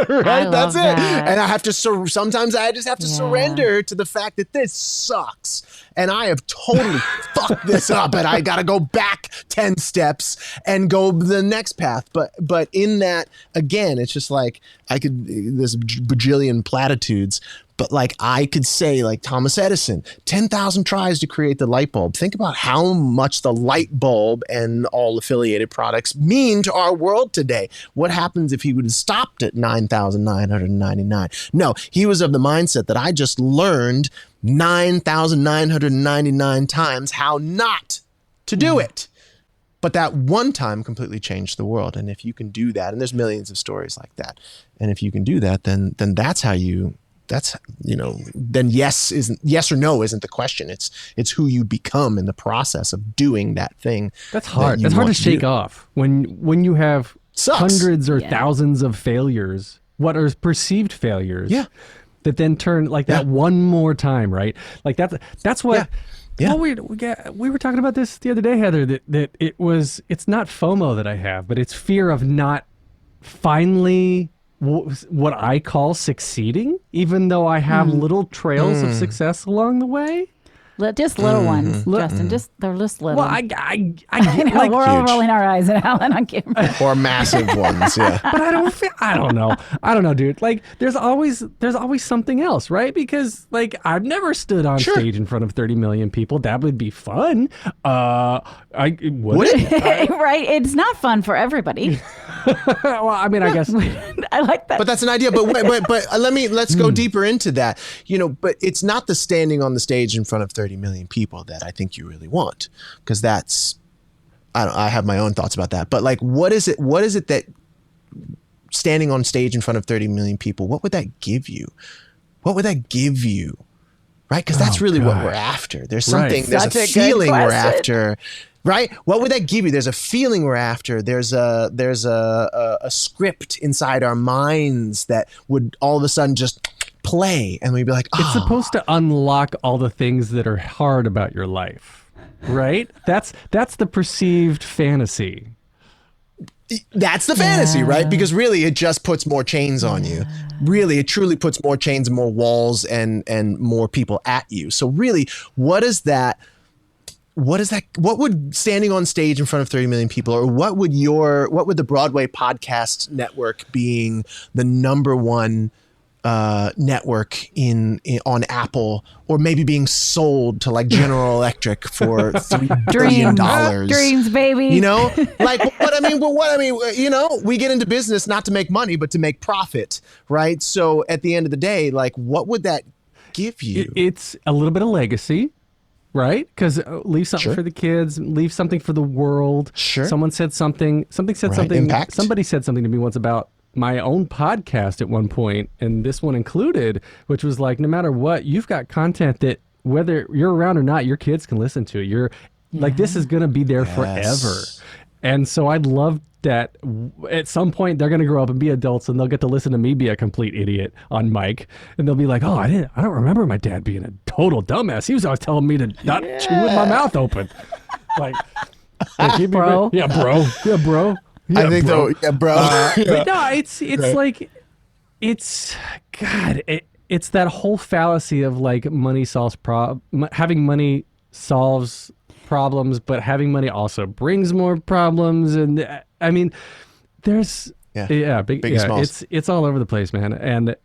Right? That's it. And I have to sometimes I just have to surrender to the fact that this sucks and I have totally fucked this up and I got to go back 10 steps and go the next path. But in that, again, it's just like there's bajillion platitudes. But like I could say, like Thomas Edison, 10,000 tries to create the light bulb. Think about how much the light bulb and all affiliated products mean to our world today. What happens if he would have stopped at 9,999? No, he was of the mindset that I just learned 9,999 times how not to do it. But that one time completely changed the world. And if you can do that, and there's millions of stories like that, and if you can do that, then that's how you... then yes or no isn't the question. It's who you become in the process of doing that thing. That's hard. That's hard to shake off when you have hundreds or thousands of failures, what are perceived failures. Yeah. That then turn like that one more time, right? Like that's what. Yeah. Well, we were talking about this the other day, Heather. That it's not FOMO that I have, but it's fear of not finally what I call succeeding, even though I have little trails of success along the way. Just little ones, Justin. They're just little. Well, I know, like we're all rolling our eyes at Alan on camera. Or massive ones, yeah. But I don't know, dude. Like there's always something else, right? Because like I've never stood on stage in front of 30 million people. That would be fun. Would it? Right? It's not fun for everybody. Well, I mean, I guess I like that. But that's an idea. But let's go deeper into that. But it's not the standing on the stage in front of 30 million people that I think you really want, because I have my own thoughts about that. But like, what is it that standing on stage in front of 30 million people, what would that give you? What would that give you? Right? Because that's really what we're after. There's something, there's a feeling we're after. Right? What would that give you? There's a feeling we're after. There's a script inside our minds that would all of a sudden just play, and we'd be like, it's supposed to unlock all the things that are hard about your life, right? That's the perceived fantasy. That's the fantasy, right? Because really it just puts more chains on you. Really, it truly puts more chains and more walls and more people at you. So really, what would standing on stage in front of 30 million people, or what would the Broadway podcast network being the number one network on Apple, or maybe being sold to like General Electric for $3 billion. Dreams, baby. We get into business not to make money, but to make profit, right? So at the end of the day, like, what would that give you? It's a little bit of legacy, right? Because leave something for the kids, leave something for the world. Sure. Someone said something. Impact. Somebody said something to me once about my own podcast at one point, and this one included, which was like, no matter what, you've got content that whether you're around or not, your kids can listen to. Like, this is going to be there forever. And so I'd love that at some point they're going to grow up and be adults, and they'll get to listen to me be a complete idiot on mic, and they'll be like, I don't remember my dad being a total dumbass. He was always telling me to not chew with my mouth open. Like bro. Yeah, bro. I think bro. But no, it's right. Like it's God. It's that whole fallacy of like money solves having money solves problems, but having money also brings more problems. And I mean, there's big and small. It's all over the place, man. And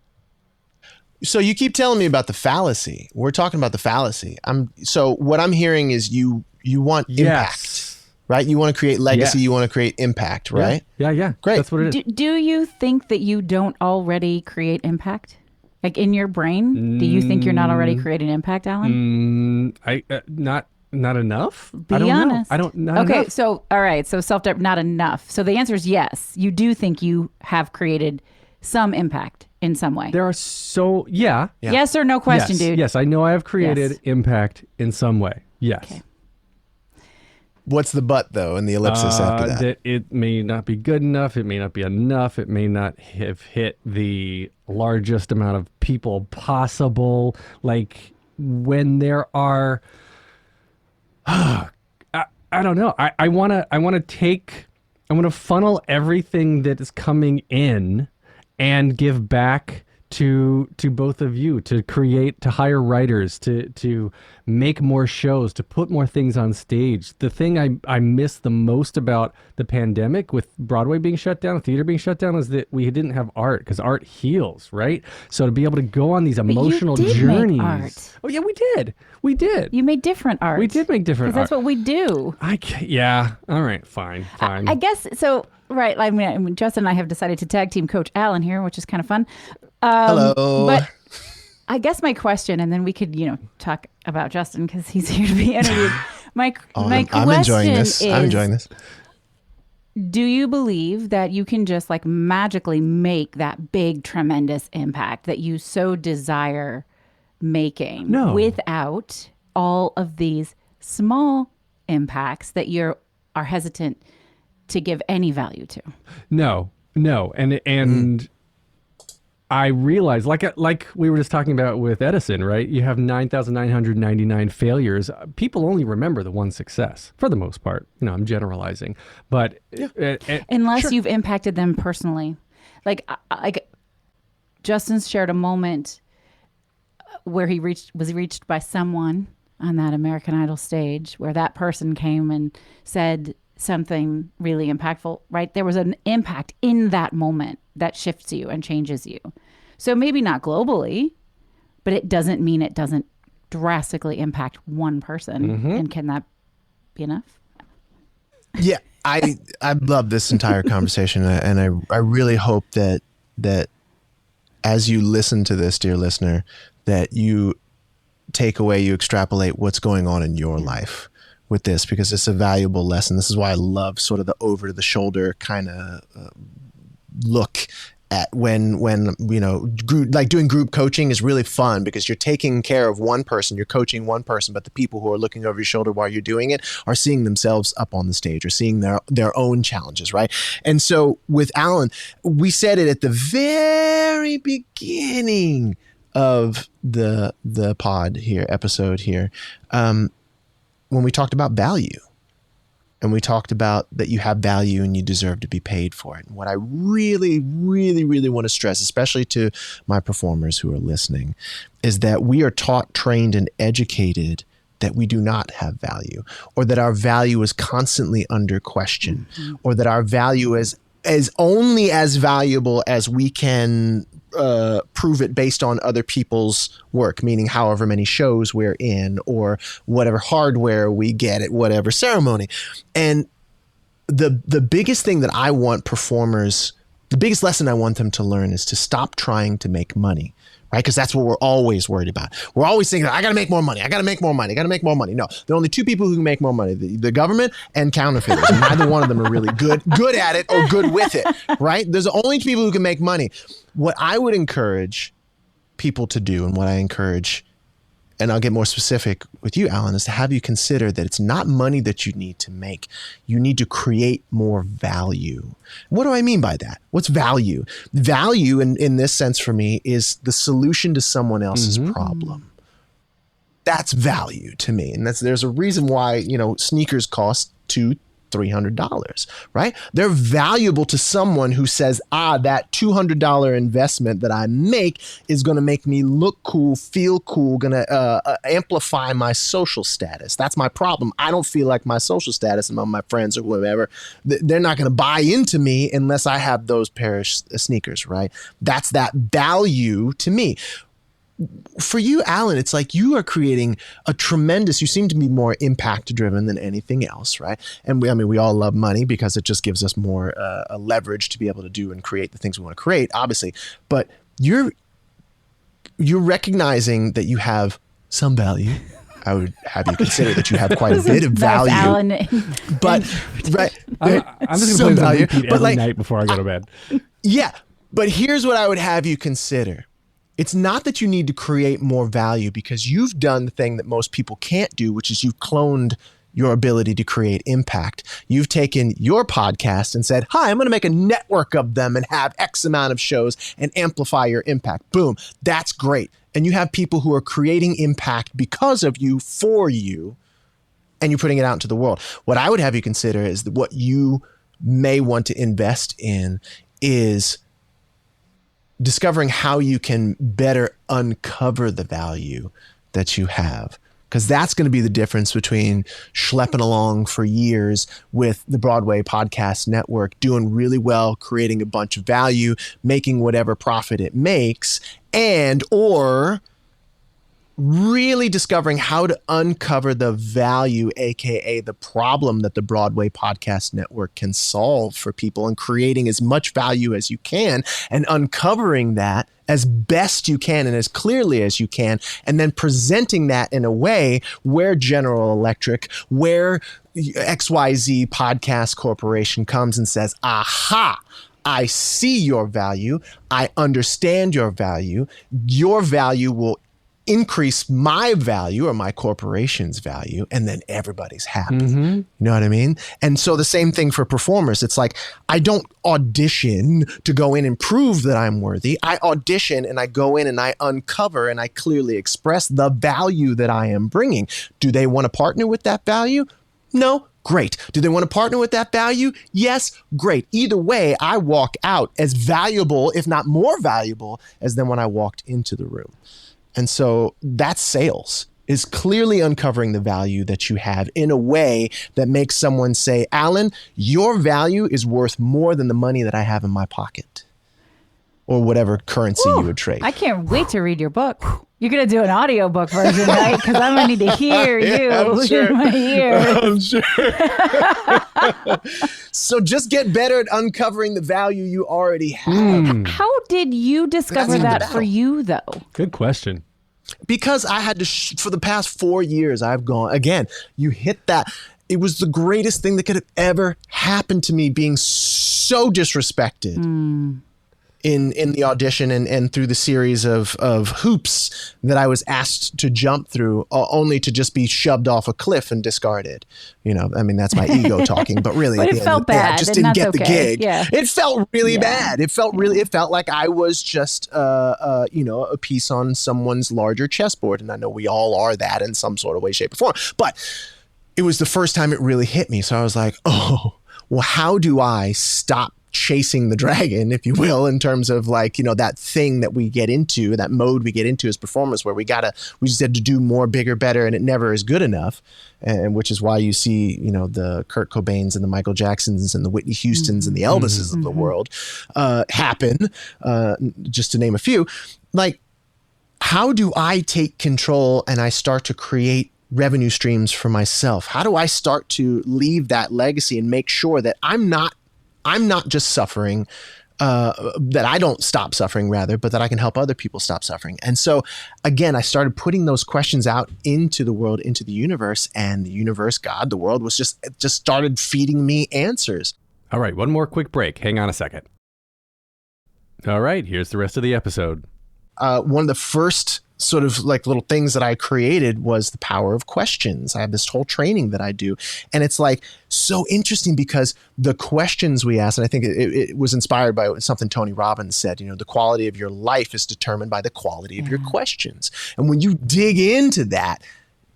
so you keep telling me about the fallacy. We're talking about the fallacy. So what I'm hearing is you want impact, right? You want to create legacy. Yes. You want to create impact, right? Yeah. Great. That's what it is. Do you think that you don't already create impact? Like in your brain, do you think you're not already creating impact, Alan? Mm. Not enough. Be honest. I don't. Not okay, enough. so all right, so self-doubt, not enough. So the answer is yes. You do think you have created some impact in some way. There are yeah. Yes or no question, Yes. dude. Yes, I know I have created impact in some way. Yes. Okay. What's the but though in the ellipsis after that? It may not be good enough. It may not be enough. It may not have hit the largest amount of people possible. Like when there are, I don't know. I want to funnel everything that is coming in and give back to both of you, to hire writers, to make more shows, to put more things on stage. The thing I miss the most about the pandemic, with Broadway being shut down, theater being shut down, is that we didn't have art, because art heals, right? So to be able to go on these emotional you did journeys. Make art. Oh yeah, we did. You made different art. We did make different art. That's what we do. Yeah. All right. Fine. I guess so. Right. I mean, Justin and I have decided to tag team Coach Alan here, which is kind of fun. Hello. But I guess my question, and then we could, talk about Justin because he's here to be interviewed. My question I'm enjoying this. is, I'm enjoying this. do you believe that you can just like magically make that big, tremendous impact that you so desire making without all of these small impacts that are hesitant to give any value to? No. And I realize, like we were just talking about with Edison, right? You have 9,999 failures. People only remember the one success for the most part. I'm generalizing, but unless you've impacted them personally, like Justin's shared a moment where he was reached by someone on that American Idol stage, where that person came and said something really impactful, right? There was an impact in that moment that shifts you and changes you. So maybe not globally, but it doesn't mean it doesn't drastically impact one person. Mm-hmm. And can that be enough? Yeah, I love this entire conversation, and I really hope that as you listen to this, dear listener, that you take away, you extrapolate what's going on in your life with this, because it's a valuable lesson. This is why I love sort of the over the shoulder kind of look at when like doing group coaching is really fun, because you're taking care of one person, you're coaching one person, but the people who are looking over your shoulder while you're doing it are seeing themselves up on the stage or seeing their own challenges, right? And so with Alan, we said it at the very beginning of the pod here, episode here, when we talked about value. And we talked about that you have value and you deserve to be paid for it. And what I really, really, really want to stress, especially to my performers who are listening, is that we are taught, trained, and educated that we do not have value, or that our value is constantly under question, or that our value is only as valuable as we can prove it based on other people's work, meaning however many shows we're in or whatever hardware we get at whatever ceremony. And the biggest thing that I want performers, the biggest lesson I want them to learn is to stop trying to make money, right? Because that's what we're always worried about. We're always thinking, I got to make more money. I got to make more money. I got to make more money. No, there are only two people who can make more money, the government and counterfeiters. And neither one of them are really good at it or good with it, right? There's only two people who can make money. What I would encourage people to do, and what I encourage, and I'll get more specific with you, Alan, is to have you consider that it's not money that you need to make. You need to create more value. What do I mean by that? What's value? Value in this sense for me is the solution to someone else's problem. That's value to me. And there's a reason why, sneakers cost $2,000 $300, right? They're valuable to someone who says, that $200 investment that I make is going to make me look cool, feel cool, going to amplify my social status. That's my problem. I don't feel like my social status among my friends or whatever, they're not going to buy into me unless I have those pair of sneakers, right? That's that value to me. For you, Alan, it's like you are creating a tremendous, you seem to be more impact driven than anything else, right? And we all love money because it just gives us more a leverage to be able to do and create the things we want to create, obviously. But you're recognizing that you have some value. I would have you consider that you have quite a bit of value. Alan. But right, I'm just going to play this on repeat every night before I go to bed. Yeah, but here's what I would have you consider. It's not that you need to create more value, because you've done the thing that most people can't do, which is you've cloned your ability to create impact. You've taken your podcast and said, hi, I'm going to make a network of them and have X amount of shows and amplify your impact. Boom. That's great. And you have people who are creating impact because of you, for you, and you're putting it out into the world. What I would have you consider is that what you may want to invest in is discovering how you can better uncover the value that you have. Because that's going to be the difference between schlepping along for years with the Broadway Podcast Network, doing really well, creating a bunch of value, making whatever profit it makes, or really discovering how to uncover the value, aka the problem that the Broadway Podcast Network can solve for people, and creating as much value as you can and uncovering that as best you can and as clearly as you can, and then presenting that in a way where General Electric, where XYZ Podcast Corporation comes and says, aha, I see your value. I understand your value. Your value will increase my value or my corporation's value, and then everybody's happy. Mm-hmm. You know what I mean? And so the same thing for performers. It's like, I don't audition to go in and prove that I'm worthy. I audition and I go in and I uncover and I clearly express the value that I am bringing. Do they want to partner with that value? No. Great. Do they want to partner with that value? Yes. Great. Either way, I walk out as valuable, if not more valuable, as than when I walked into the room. And so that's sales, is clearly uncovering the value that you have in a way that makes someone say, Alan, your value is worth more than the money that I have in my pocket, or whatever currency you would trade. I can't wait to read your book. You're going to do an audiobook version, right? Because I'm going to need to hear you in my ear. I'm sure. So just get better at uncovering the value you already have. How did you discover that for you, though? Good question. Because I had to, for the past 4 years, I've gone, again, you hit that. It was the greatest thing that could have ever happened to me, being so disrespected. In the audition and through the series of hoops that I was asked to jump through, only to just be shoved off a cliff and discarded. You know, I mean, that's my ego talking, but really, but at the it felt end of the day, bad, I just didn't get the gig. Yeah. It felt really bad. It felt like I was just, a piece on someone's larger chessboard. And I know we all are that in some sort of way, shape, or form. But it was the first time it really hit me. So I was like, oh, well, how do I stop chasing the dragon, if you will, in terms of like, that thing that we get into, that mode we get into as performers, where we just had to do more, bigger, better, and it never is good enough. And which is why you see, the Kurt Cobains and the Michael Jacksons and the Whitney Houstons and the Elvises of the world happen, just to name a few. Like, how do I take control and I start to create revenue streams for myself? How do I start to leave that legacy and make sure that I'm not just suffering, that I don't stop suffering, rather, but that I can help other people stop suffering? And so, again, I started putting those questions out into the world, into the universe, and the universe, God, the world was just started feeding me answers. All right, one more quick break. Hang on a second. All right, here's the rest of the episode. One of the first sort of like little things that I created was the power of questions. I have this whole training that I do, and it's like so interesting because the questions we ask, and I think it was inspired by something Tony Robbins said, the quality of your life is determined by the quality of your questions. And when you dig into that,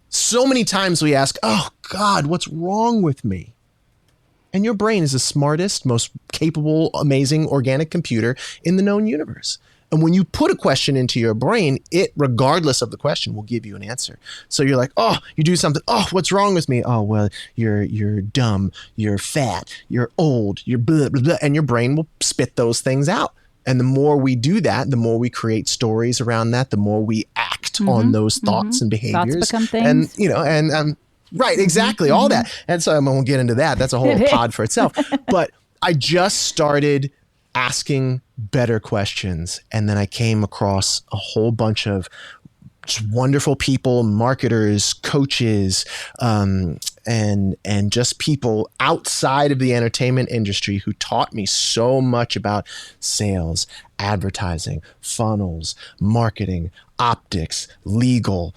so many times we ask, oh God, what's wrong with me? And your brain is the smartest, most capable, amazing organic computer in the known universe. And when you put a question into your brain, it, regardless of the question, will give you an answer. So you're like, oh, you do something. Oh, what's wrong with me? Oh, well, you're dumb, you're fat, you're old, you're blah, blah, blah. And your brain will spit those things out. And the more we do that, the more we create stories around that, the more we act on those thoughts and behaviors. Thoughts become things. And, you know, and right, exactly, all that. And so I won't get into that. That's a whole pod for itself. But I just started asking better questions. And then I came across a whole bunch of just wonderful people, marketers, coaches, and just people outside of the entertainment industry who taught me so much about sales, advertising, funnels, marketing, optics, legal,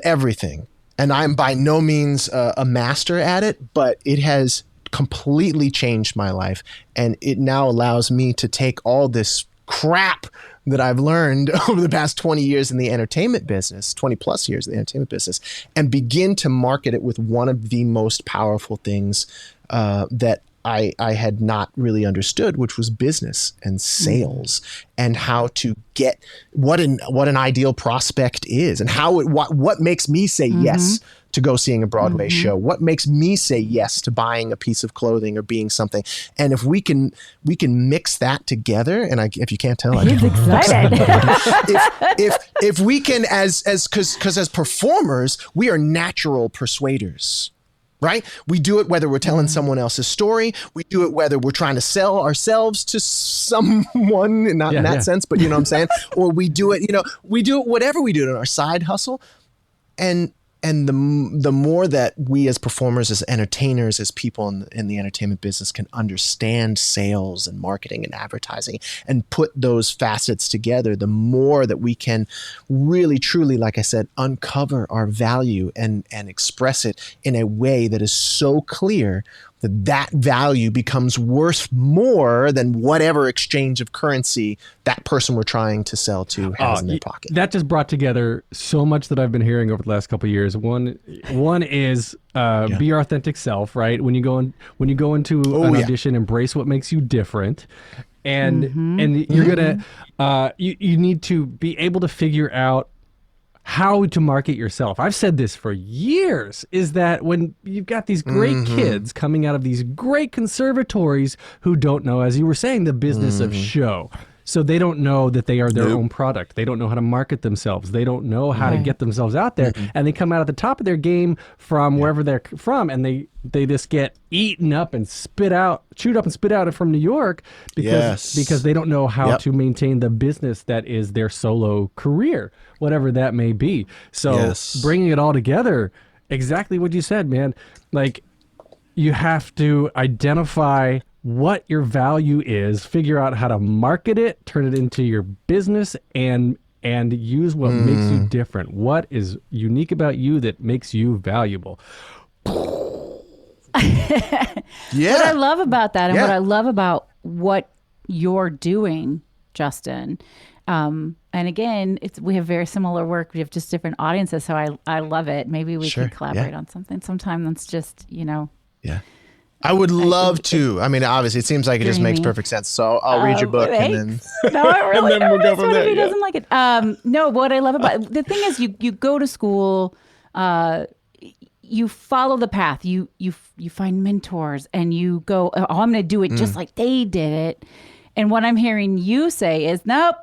everything. And I'm by no means a master at it, but it has completely changed my life. And it now allows me to take all this crap that I've learned over the past 20 years in the entertainment business, 20 plus years in the entertainment business, and begin to market it with one of the most powerful things that I had not really understood, which was business and sales and how to get what an ideal prospect is and how what makes me say yes to go seeing a Broadway show, what makes me say yes to buying a piece of clothing or being something. And if we can mix that together, and if you can't tell, he's excited. if we can, because as performers, we are natural persuaders. Right? We do it whether we're telling someone else's story. We do it whether we're trying to sell ourselves to someone, not in that sense, but you know what I'm saying? Or we do it, whatever we do in our side hustle. And the more that we as performers, as entertainers, as people in the entertainment business can understand sales and marketing and advertising and put those facets together, the more that we can really, truly, like I said, uncover our value and express it in a way that is so clear that value becomes worth more than whatever exchange of currency that person we're trying to sell to has in their pocket. That just brought together so much that I've been hearing over the last couple of years. One is be your authentic self, right? When you go into an audition, embrace what makes you different. And you're gonna you need to be able to figure out how to market yourself. I've said this for years, is that when you've got these great kids coming out of these great conservatories who don't know, as you were saying, the business of show. So they don't know that they are their own product. They don't know how to market themselves. They don't know how to get themselves out there. And they come out at the top of their game from wherever they're from, and they just get eaten up and chewed up and spit out from New York because they don't know how to maintain the business that is their solo career, whatever that may be. So bringing it all together, exactly what you said, man. Like, you have to identify what your value is, figure out how to market it, turn it into your business, and use what makes you different. What is unique about you that makes you valuable? What I love about that, and what I love about what you're doing, Justin, and again, we have very similar work. We have just different audiences, so I love it. Maybe we can collaborate on something sometime. That's just, Yeah. I would love to. I mean, obviously, it seems like it just makes perfect sense. So I'll read your book and then. No, I really and then we'll go from there. If he doesn't like it. No, what I love about the thing is, you go to school, you follow the path. You find mentors, and you go. Oh, I'm going to do it just like they did it. And what I'm hearing you say is, nope,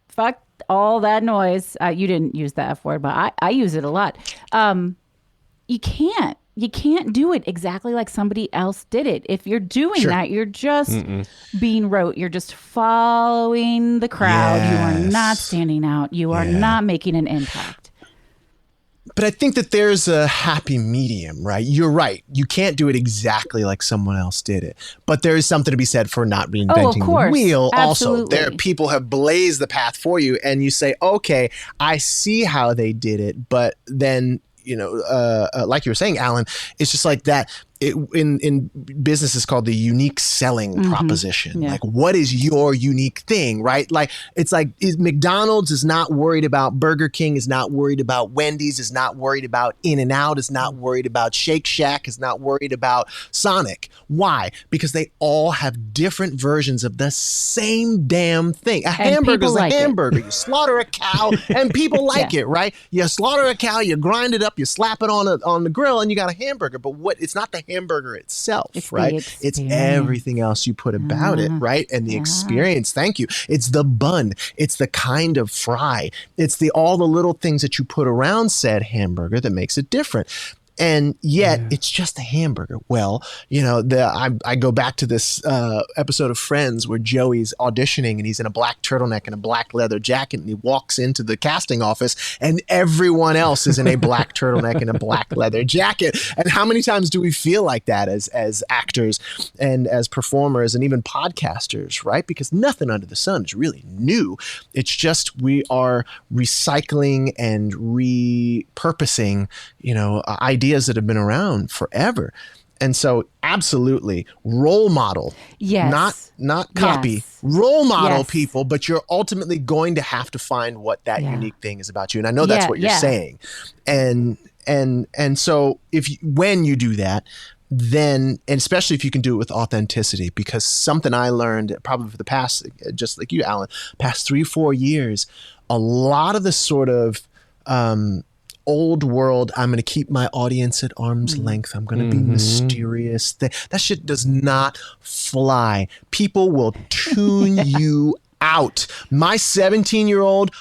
fuck all that noise. You didn't use the F word, but I use it a lot. You can't do it exactly like somebody else did it. If you're doing that, you're just being rote. You're just following the crowd. You are not standing out. You are not making an impact. But I think that there's a happy medium, right? You're right. You can't do it exactly like someone else did it. But there is something to be said for not reinventing the wheel. Absolutely. Also, there people have blazed the path for you, and you say, okay, I see how they did it, but then like you were saying, Alan, it's just like that. in business is called the unique selling proposition. Yeah. Like, what is your unique thing, right? Like, it's like McDonald's is not worried about, Burger King is not worried about, Wendy's is not worried about, In-N-Out is not worried about, Shake Shack is not worried about, Sonic. Why? Because they all have different versions of the same damn thing. A hamburger is a hamburger. You slaughter a cow and people like it, right? You slaughter a cow, you grind it up, you slap it on the grill, and you got a hamburger. But it's not the hamburger itself, it's right? It's everything else you put about it, right? And the experience. Thank you. It's the bun. It's the kind of fry. It's all the little things that you put around said hamburger that makes it different. And yet it's just a hamburger. Well, I go back to this episode of Friends where Joey's auditioning and he's in a black turtleneck and a black leather jacket, and he walks into the casting office and everyone else is in a black turtleneck and a black leather jacket. And how many times do we feel like that as actors and as performers and even podcasters, right? Because nothing under the sun is really new. It's just we are recycling and repurposing, ideas that have been around forever. And so absolutely role model, not copy, role model people, but you're ultimately going to have to find what that unique thing is about you. And I know that's what you're saying. And so when you do that, then, and especially if you can do it with authenticity, because something I learned probably for the past, just like you, Alan, past 3-4 years, a lot of the sort of, old world, I'm going to keep my audience at arm's length, I'm going to be mysterious. That shit does not fly. People will tune you out. My 17-year-old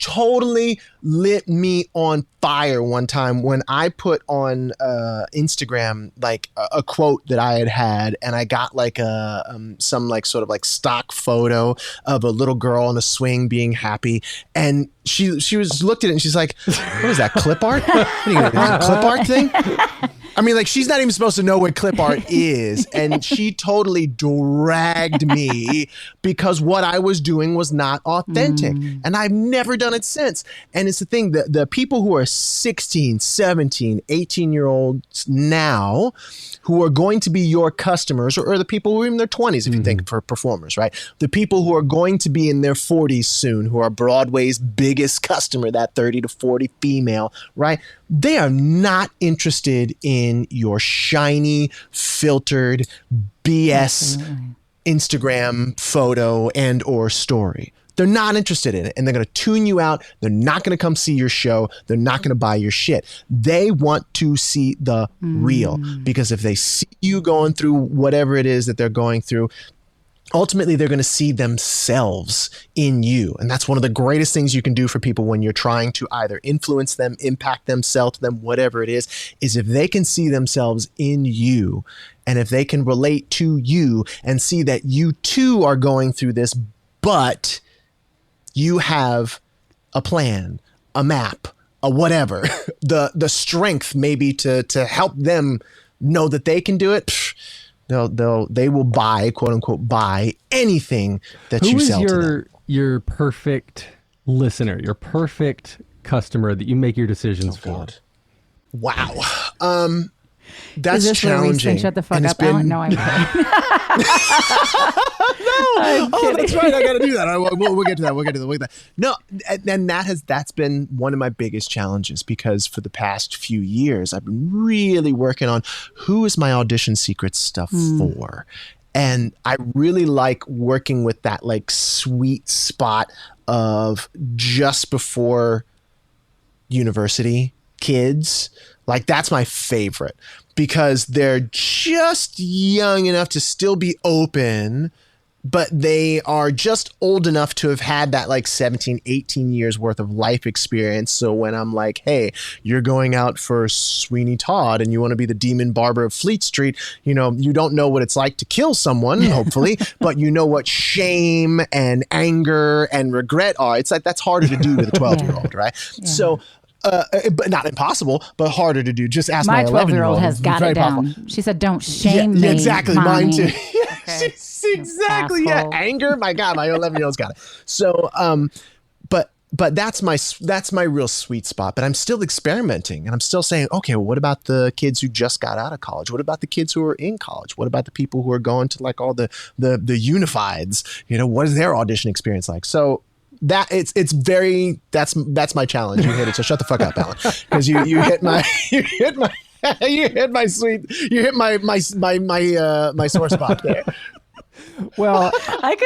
totally lit me on fire one time when I put on Instagram like a quote that I had, and I got like some like sort of like stock photo of a little girl on a swing being happy, and she looked at it and she's like, "What is that, clip art? What are you gonna do, a clip art thing?" I mean, like, she's not even supposed to know what clip art is. And she totally dragged me because what I was doing was not authentic. And I've never done it since. And it's the thing, the people who are 16, 17, 18-year-olds now who are going to be your customers, or the people who are in their 20s, if you think for performers, right? The people who are going to be in their 40s soon, who are Broadway's biggest customer, that 30 to 40 female, right? They are not interested in your shiny, filtered BS Instagram photo and or story. They're not interested in it, and they're going to tune you out. They're not going to come see your show. They're not going to buy your shit. They want to see the real, because if they see you going through whatever it is that they're going through, ultimately they're going to see themselves in you. And that's one of the greatest things you can do for people when you're trying to either influence them, impact them, sell to them, whatever it is if they can see themselves in you, and if they can relate to you and see that you too are going through this, but you have a plan, a map, a whatever, the strength maybe to help them know that they can do it. They will buy, quote unquote, buy anything that you sell to them. Who is your perfect listener, your perfect customer that you make your decisions for? God. Wow. That's is this challenging. Shut the fuck up, Alan. No, I'm kidding. Oh, that's right. I got to do that. We'll get to that. We'll get to that. No, and that's been one of my biggest challenges, because for the past few years, I've been really working on who is my audition secret stuff for. And I really like working with that like sweet spot of just before university kids. Like, that's my favorite, because they're just young enough to still be open, but they are just old enough to have had that like 17, 18 years worth of life experience. So when I'm like, hey, you're going out for Sweeney Todd and you want to be the demon barber of Fleet Street, you don't know what it's like to kill someone, hopefully, but you know what shame and anger and regret are. It's like, that's harder to do with a 12-year-old, right? Yeah. So, but not impossible, but harder to do. Just ask my 11-year-old has got it down. Possible. She said, "Don't shame me." Exactly, mommy. Mine too. Okay. Exactly. Yeah, anger. My God, my 11-year-old's got it. So, but but that's my real sweet spot. But I'm still experimenting, and I'm still saying, okay, well, what about the kids who just got out of college? What about the kids who are in college? What about the people who are going to like all the unifieds? You know, what is their audition experience like? So that it's very that's my challenge. You hit it. So shut the fuck up, Alan, because you hit my sore spot there. Well, I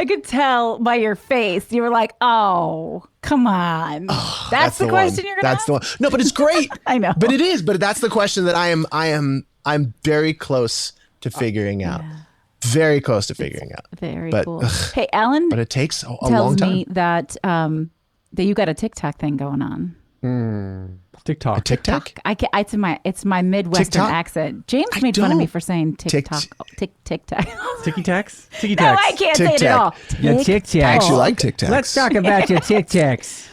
could tell by your face. You were like, "Oh, come on." That's the question you're gonna ask? That's the one. No, but it's great. I know. But it is. But that's the question that I'm very close to figuring out. Yeah. Very close to figuring out. Very But, cool. Hey, Alan. But it takes a long tells time. me that you got a TikTok thing going on. TikTok. A TikTok? It's my Midwestern TikTok? accent. James made fun of me for saying TikTok. TikTok. Ticky tacks? Ticky No, tacks. I can't say it Tic-tac. at all. Yeah, tic-tac. I actually like TikToks. Let's talk about your Tic Tacs.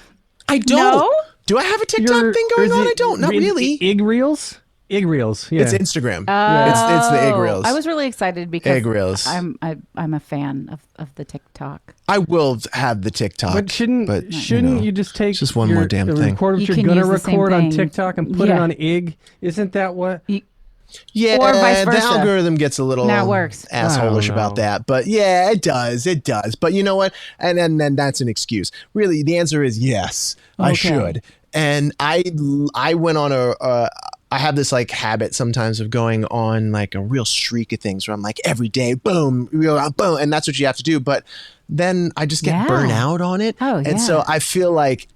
I don't. No? Do I have a TikTok thing going on? I don't. Not really. Ig Reels? Ig Reels. Yeah. It's Instagram. It's the egg reels. I was really excited because Egg reels. I'm a fan of the TikTok. I will have the TikTok. But shouldn't you just take just one more damn thing. record what You you're can gonna use the same record on thing. TikTok and put it Yeah. on Ig? Isn't that what? Yeah, Or vice the versa. algorithm gets a little Now it works. asshole-ish I don't about know. that. But yeah, it does. It does. But you know what? And then that's an excuse. Really, the answer is yes, I Okay. should. And I went on I have this like habit sometimes of going on like a real streak of things where I'm like every day, boom, boom, and that's what you have to do. But then I just get Yeah. burnt out on it. Oh, yeah. And so I feel like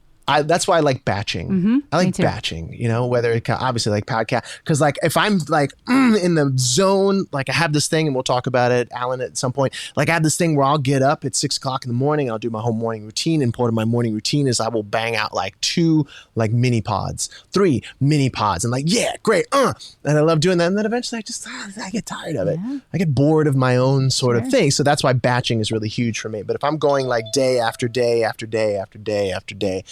that's why I like batching. I me like too. batching, you know, whether it obviously like podcast, because like if I'm like in the zone, like I have this thing, and we'll talk about it, Alan, at some point. Like I have this thing where I'll get up at 6 o'clock in the morning, I'll do my whole morning routine, and part of my morning routine is I will bang out like 2 like mini pods, 3 mini pods, and like yeah, great, and I love doing that. And then eventually I get tired of it. I get bored of my own sort of thing. So that's why batching is really huge for me. But if I'm going like day after day after day after day after day.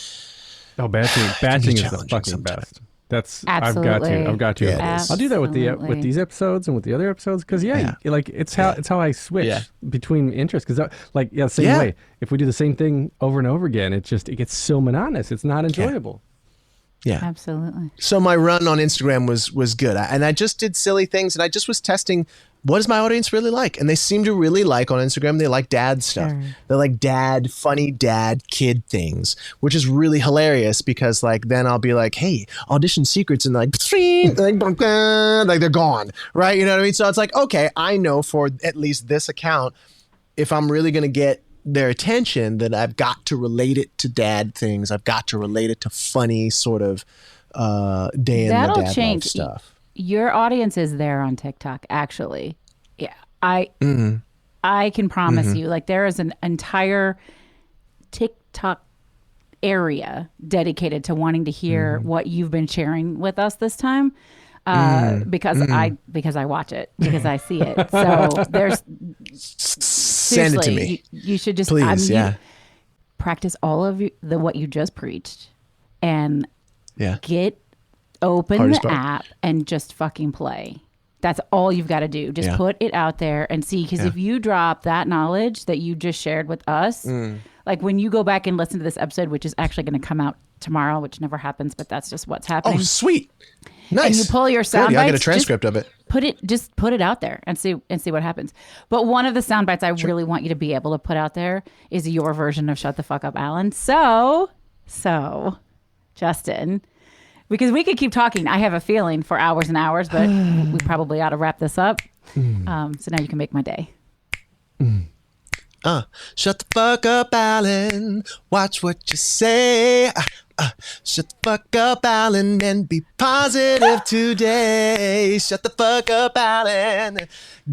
Oh, batching is the challenging fucking sometimes. best. That's Absolutely. I've got to. Yeah, it is. I'll do that with Absolutely. these episodes and with the other episodes because like it's how I switch between interests because same Yeah. way. If we do the same thing over and over again, it gets so monotonous. It's not enjoyable. Yeah. Absolutely. So my run on Instagram was good. And I just did silly things, and I just was testing what does my audience really like? And they seem to really like on Instagram. They like dad stuff. Sure. They like funny dad kid things, which is really hilarious because like then I'll be like, hey, audition secrets, and like they're gone, right? You know what I mean? So it's like, okay, I know for at least this account, if I'm really going to get their attention, then I've got to relate it to dad things. I've got to relate it to funny sort of day in the That'll dad change. life stuff. Your audience is there on TikTok, actually. Yeah, I can promise you, like there is an entire TikTok area dedicated to wanting to hear what you've been sharing with us this time. Because I watch it, because I see it. So there's Send it to me. You should just Please, you practice all of what you just preached, and open Hardest the part. app and just fucking play. That's all you've got to do. Just put it out there and see. Because if you drop that knowledge that you just shared with us, like when you go back and listen to this episode, which is actually going to come out tomorrow, which never happens, but that's just what's happening. Oh, sweet. Nice. And you pull your sound Good. I'll get a bites, transcript of it. put it out there and see what happens. But one of the sound bites I really want you to be able to put out there is your version of "Shut the Fuck Up, Alan." So Justin, because we could keep talking, I have a feeling, for hours and hours, but we probably ought to wrap this up. So now you can make my day. Shut the fuck up, Alan. Watch what you say. Shut the fuck up, Alan, and be positive today. Shut the fuck up, Alan.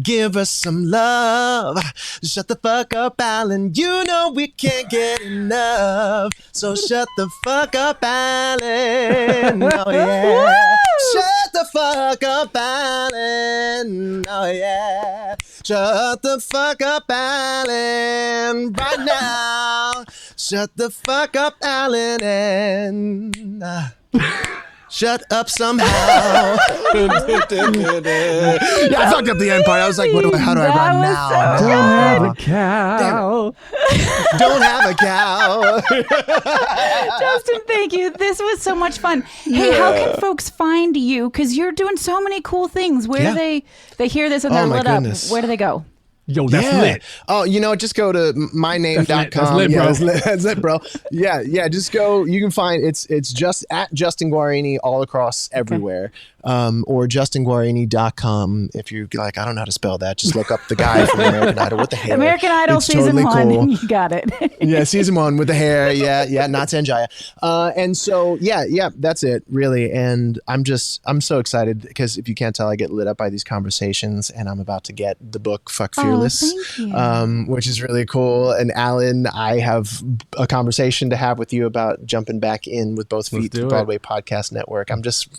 Give us some love. Shut the fuck up, Alan. You know we can't get enough. So shut the fuck up, Alan. Oh yeah. Shut the fuck up, Alan. Oh yeah. Shut the fuck up, Alan. Right now. Shut the fuck up, Alan. And Shut up somehow. Yeah, I fucked up the end part. I was like, how do I run now? Don't have a cow. Don't have a cow. Justin, thank you. This was so much fun. Hey, how can folks find you? Because you're doing so many cool things. Where do they hear this and they're lit goodness. up? Where do they go? Yo, that's lit. Oh, just go to myname.com. That's lit, bro. That's lit, bro. Yeah. Just go. You can find it's just at Justin Guarini all across everywhere. Or justinguarini.com. If you're like, I don't know how to spell that, just look up the guy from American Idol with the hair. American Idol it's season totally 1. cool. You got it. Yeah, season 1 with the hair. Yeah, not Sanjaya. And so, that's it, really. And I'm so excited because if you can't tell, I get lit up by these conversations, and I'm about to get the book Fuck Fearless, which is really cool. And Alan, I have a conversation to have with you about jumping back in with both feet to the Broadway Podcast Network.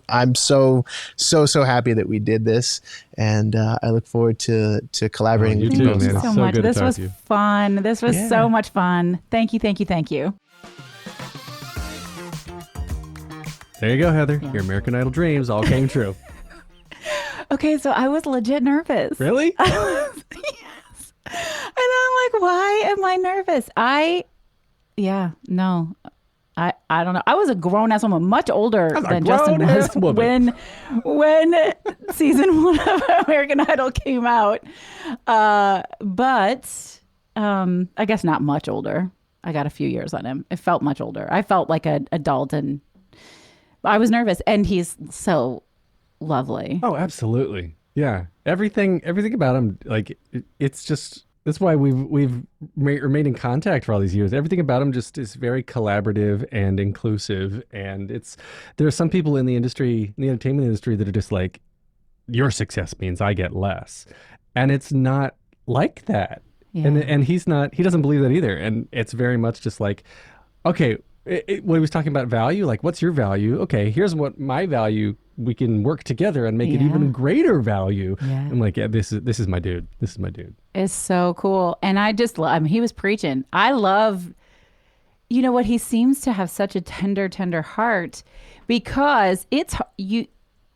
I'm so happy that we did this, and I look forward to collaborating with you both. Thank you so much. This was fun. This was so much fun. Thank you. There you go, Heather. Your American Idol dreams all came true. Okay, so I was legit nervous. Really? Yes. And I'm like, why am I nervous? I don't know. I was a grown ass woman, much older than Justin was when season 1 of American Idol came out. But I guess not much older. I got a few years on him. It felt much older. I felt like an adult, and I was nervous. And he's so lovely. Oh, absolutely. Yeah. Everything about him, like it's just. That's why we've remained in contact for all these years. Everything about him just is very collaborative and inclusive. And there are some people in the industry, in the entertainment industry, that are just like, your success means I get less. And it's not like that. Yeah. And he doesn't believe that either. And it's very much just like, okay, when he was talking about value, like, what's your value? Okay, here's what my value. We can work together and make it even greater value. Yeah. I'm like, this is my dude. This is my dude. It's so cool. And I just love, he was preaching. I love, what he seems to have such a tender heart, because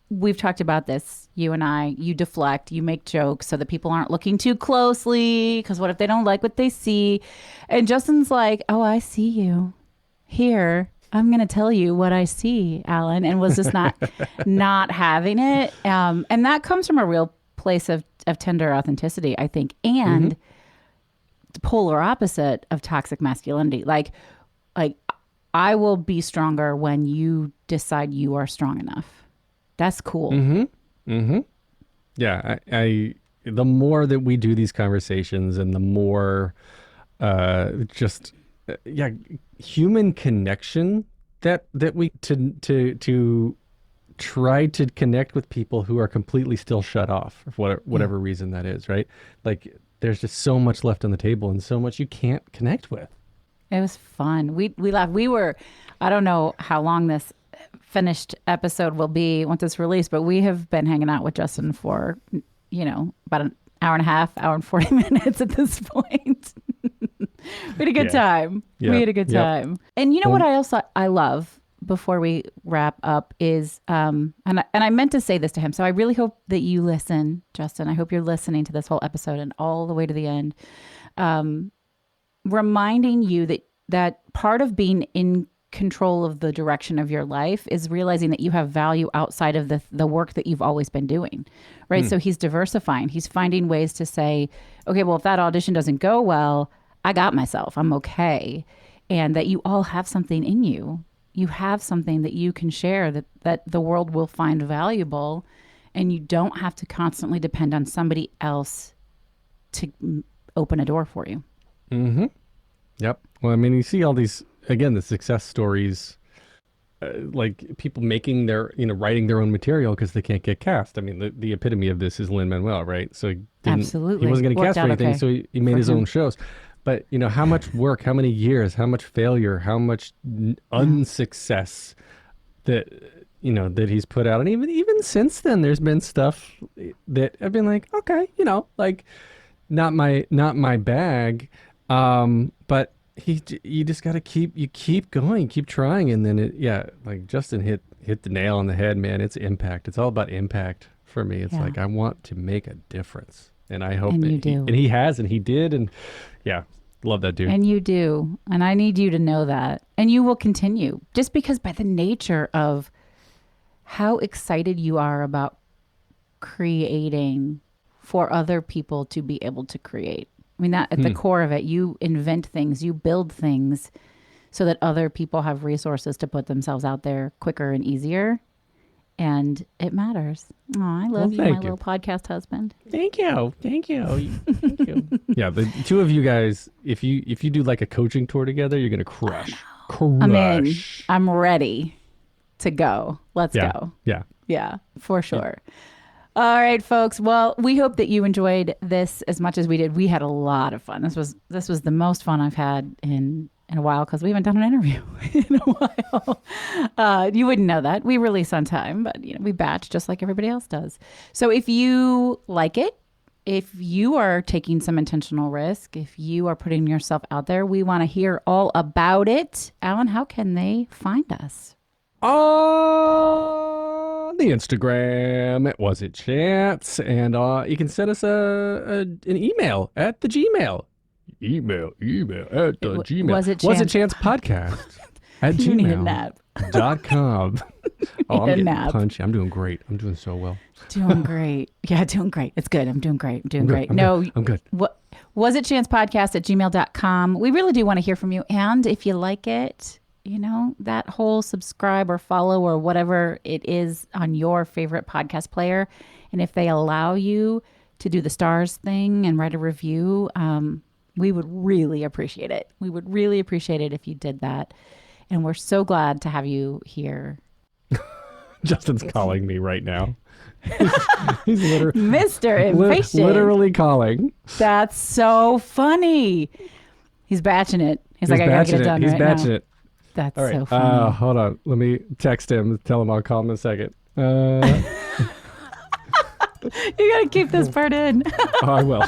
we've talked about this, you and I, you deflect, you make jokes so that people aren't looking too closely, because what if they don't like what they see? And Justin's like, oh, I see you here. I'm going to tell you what I see, Alan, and was just not having it. And that comes from a real place of tender authenticity, I think, and the polar opposite of toxic masculinity. Like I will be stronger when you decide you are strong enough. That's cool. Yeah. I the more that we do these conversations, and the more human connection that we to try to connect with people who are completely still shut off for whatever reason that is, right? Like, there's just so much left on the table and so much you can't connect with. It was fun. We laughed. I don't know how long this episode will be once it's released, but we have been hanging out with Justin for, about an hour and a half, hour and 40 minutes at this point. We had a good time. Yep. We had a good time. And what I love, before we wrap up, is and I meant to say this to him, so I really hope that you listen, Justin. I hope you're listening to this whole episode and all the way to the end, reminding you that part of being in control of the direction of your life is realizing that you have value outside of the work that you've always been doing, right? So he's diversifying. He's finding ways to say, okay, well, if that audition doesn't go well, I got myself. I'm okay. And that you all have something in you. You have something that you can share that the world will find valuable, and you don't have to constantly depend on somebody else to open a door for you. Mm-hmm. Yep. Well, I mean, you see all these, again, the success stories, like people making writing their own material because they can't get cast. I mean, the epitome of this is Lin-Manuel, right? So absolutely, he wasn't getting cast for anything, so he made his own shows. But, how much work, how many years, how much failure, how much unsuccess that he's put out. And even since then, there's been stuff that I've been like, okay, like not my bag. But you just got to keep going, keep trying. And then like Justin hit hit the nail on the head, man. It's impact. It's all about impact for me. It's like I want to make a difference, and I hope and that you do. And he has, and he did, and yeah, love that dude. And you do, and I need you to know that, and you will continue, just because by the nature of how excited you are about creating for other people to be able to create. I mean, that at the core of it, you invent things, you build things so that other people have resources to put themselves out there quicker and easier. And it matters. Oh, I love you, my little podcast husband. Thank you. Thank you. Thank you. Yeah, the two of you guys, if you do like a coaching tour together, you're going to crush. I'm in. I'm ready to go. Let's go. Yeah. Yeah, for sure. Yeah. All right, folks. Well, we hope that you enjoyed this as much as we did. We had a lot of fun. This was the most fun I've had in a while, because we haven't done an interview in a while. You wouldn't know that. We release on time, but we batch just like everybody else does. So if you like it, if you are taking some intentional risk, if you are putting yourself out there, we want to hear all about it. Alan, how can they find us? On the Instagram, it Was It Chance, and you can send us an email at the Gmail. Email at the Gmail. Was It Chance podcast at you need a nap. gmail.com. Oh, I'm getting nap. punchy. I'm doing great. I'm doing so well. Doing great. Yeah, doing great. It's good. I'm doing great. I'm good. I'm good. What Was It Chance podcast at gmail.com. We really do want to hear from you. And if you like it, that whole subscribe or follow or whatever it is on your favorite podcast player. And if they allow you to do the stars thing and write a review, we would really appreciate it. We would really appreciate it if you did that. And we're so glad to have you here. Justin's calling me right now. He's literally Mr. Impatient. Literally calling. That's so funny. He's batching it. He's like, I gotta get it done. He's batching it. That's all right. So funny. Hold on. Let me text him. Tell him I'll call him in a second. You gotta keep this part in. Oh, I will.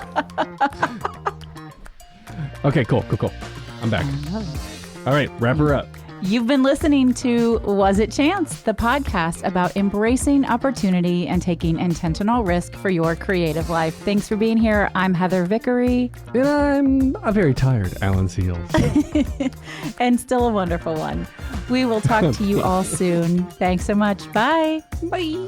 Okay, cool. I'm back. All right, wrap her up. You've been listening to Was It Chance, the podcast about embracing opportunity and taking intentional risk for your creative life. Thanks for being here. I'm Heather Vickery. And I'm a very tired Alan Seals. And still a wonderful one. We will talk to you all soon. Thanks so much. Bye. Bye.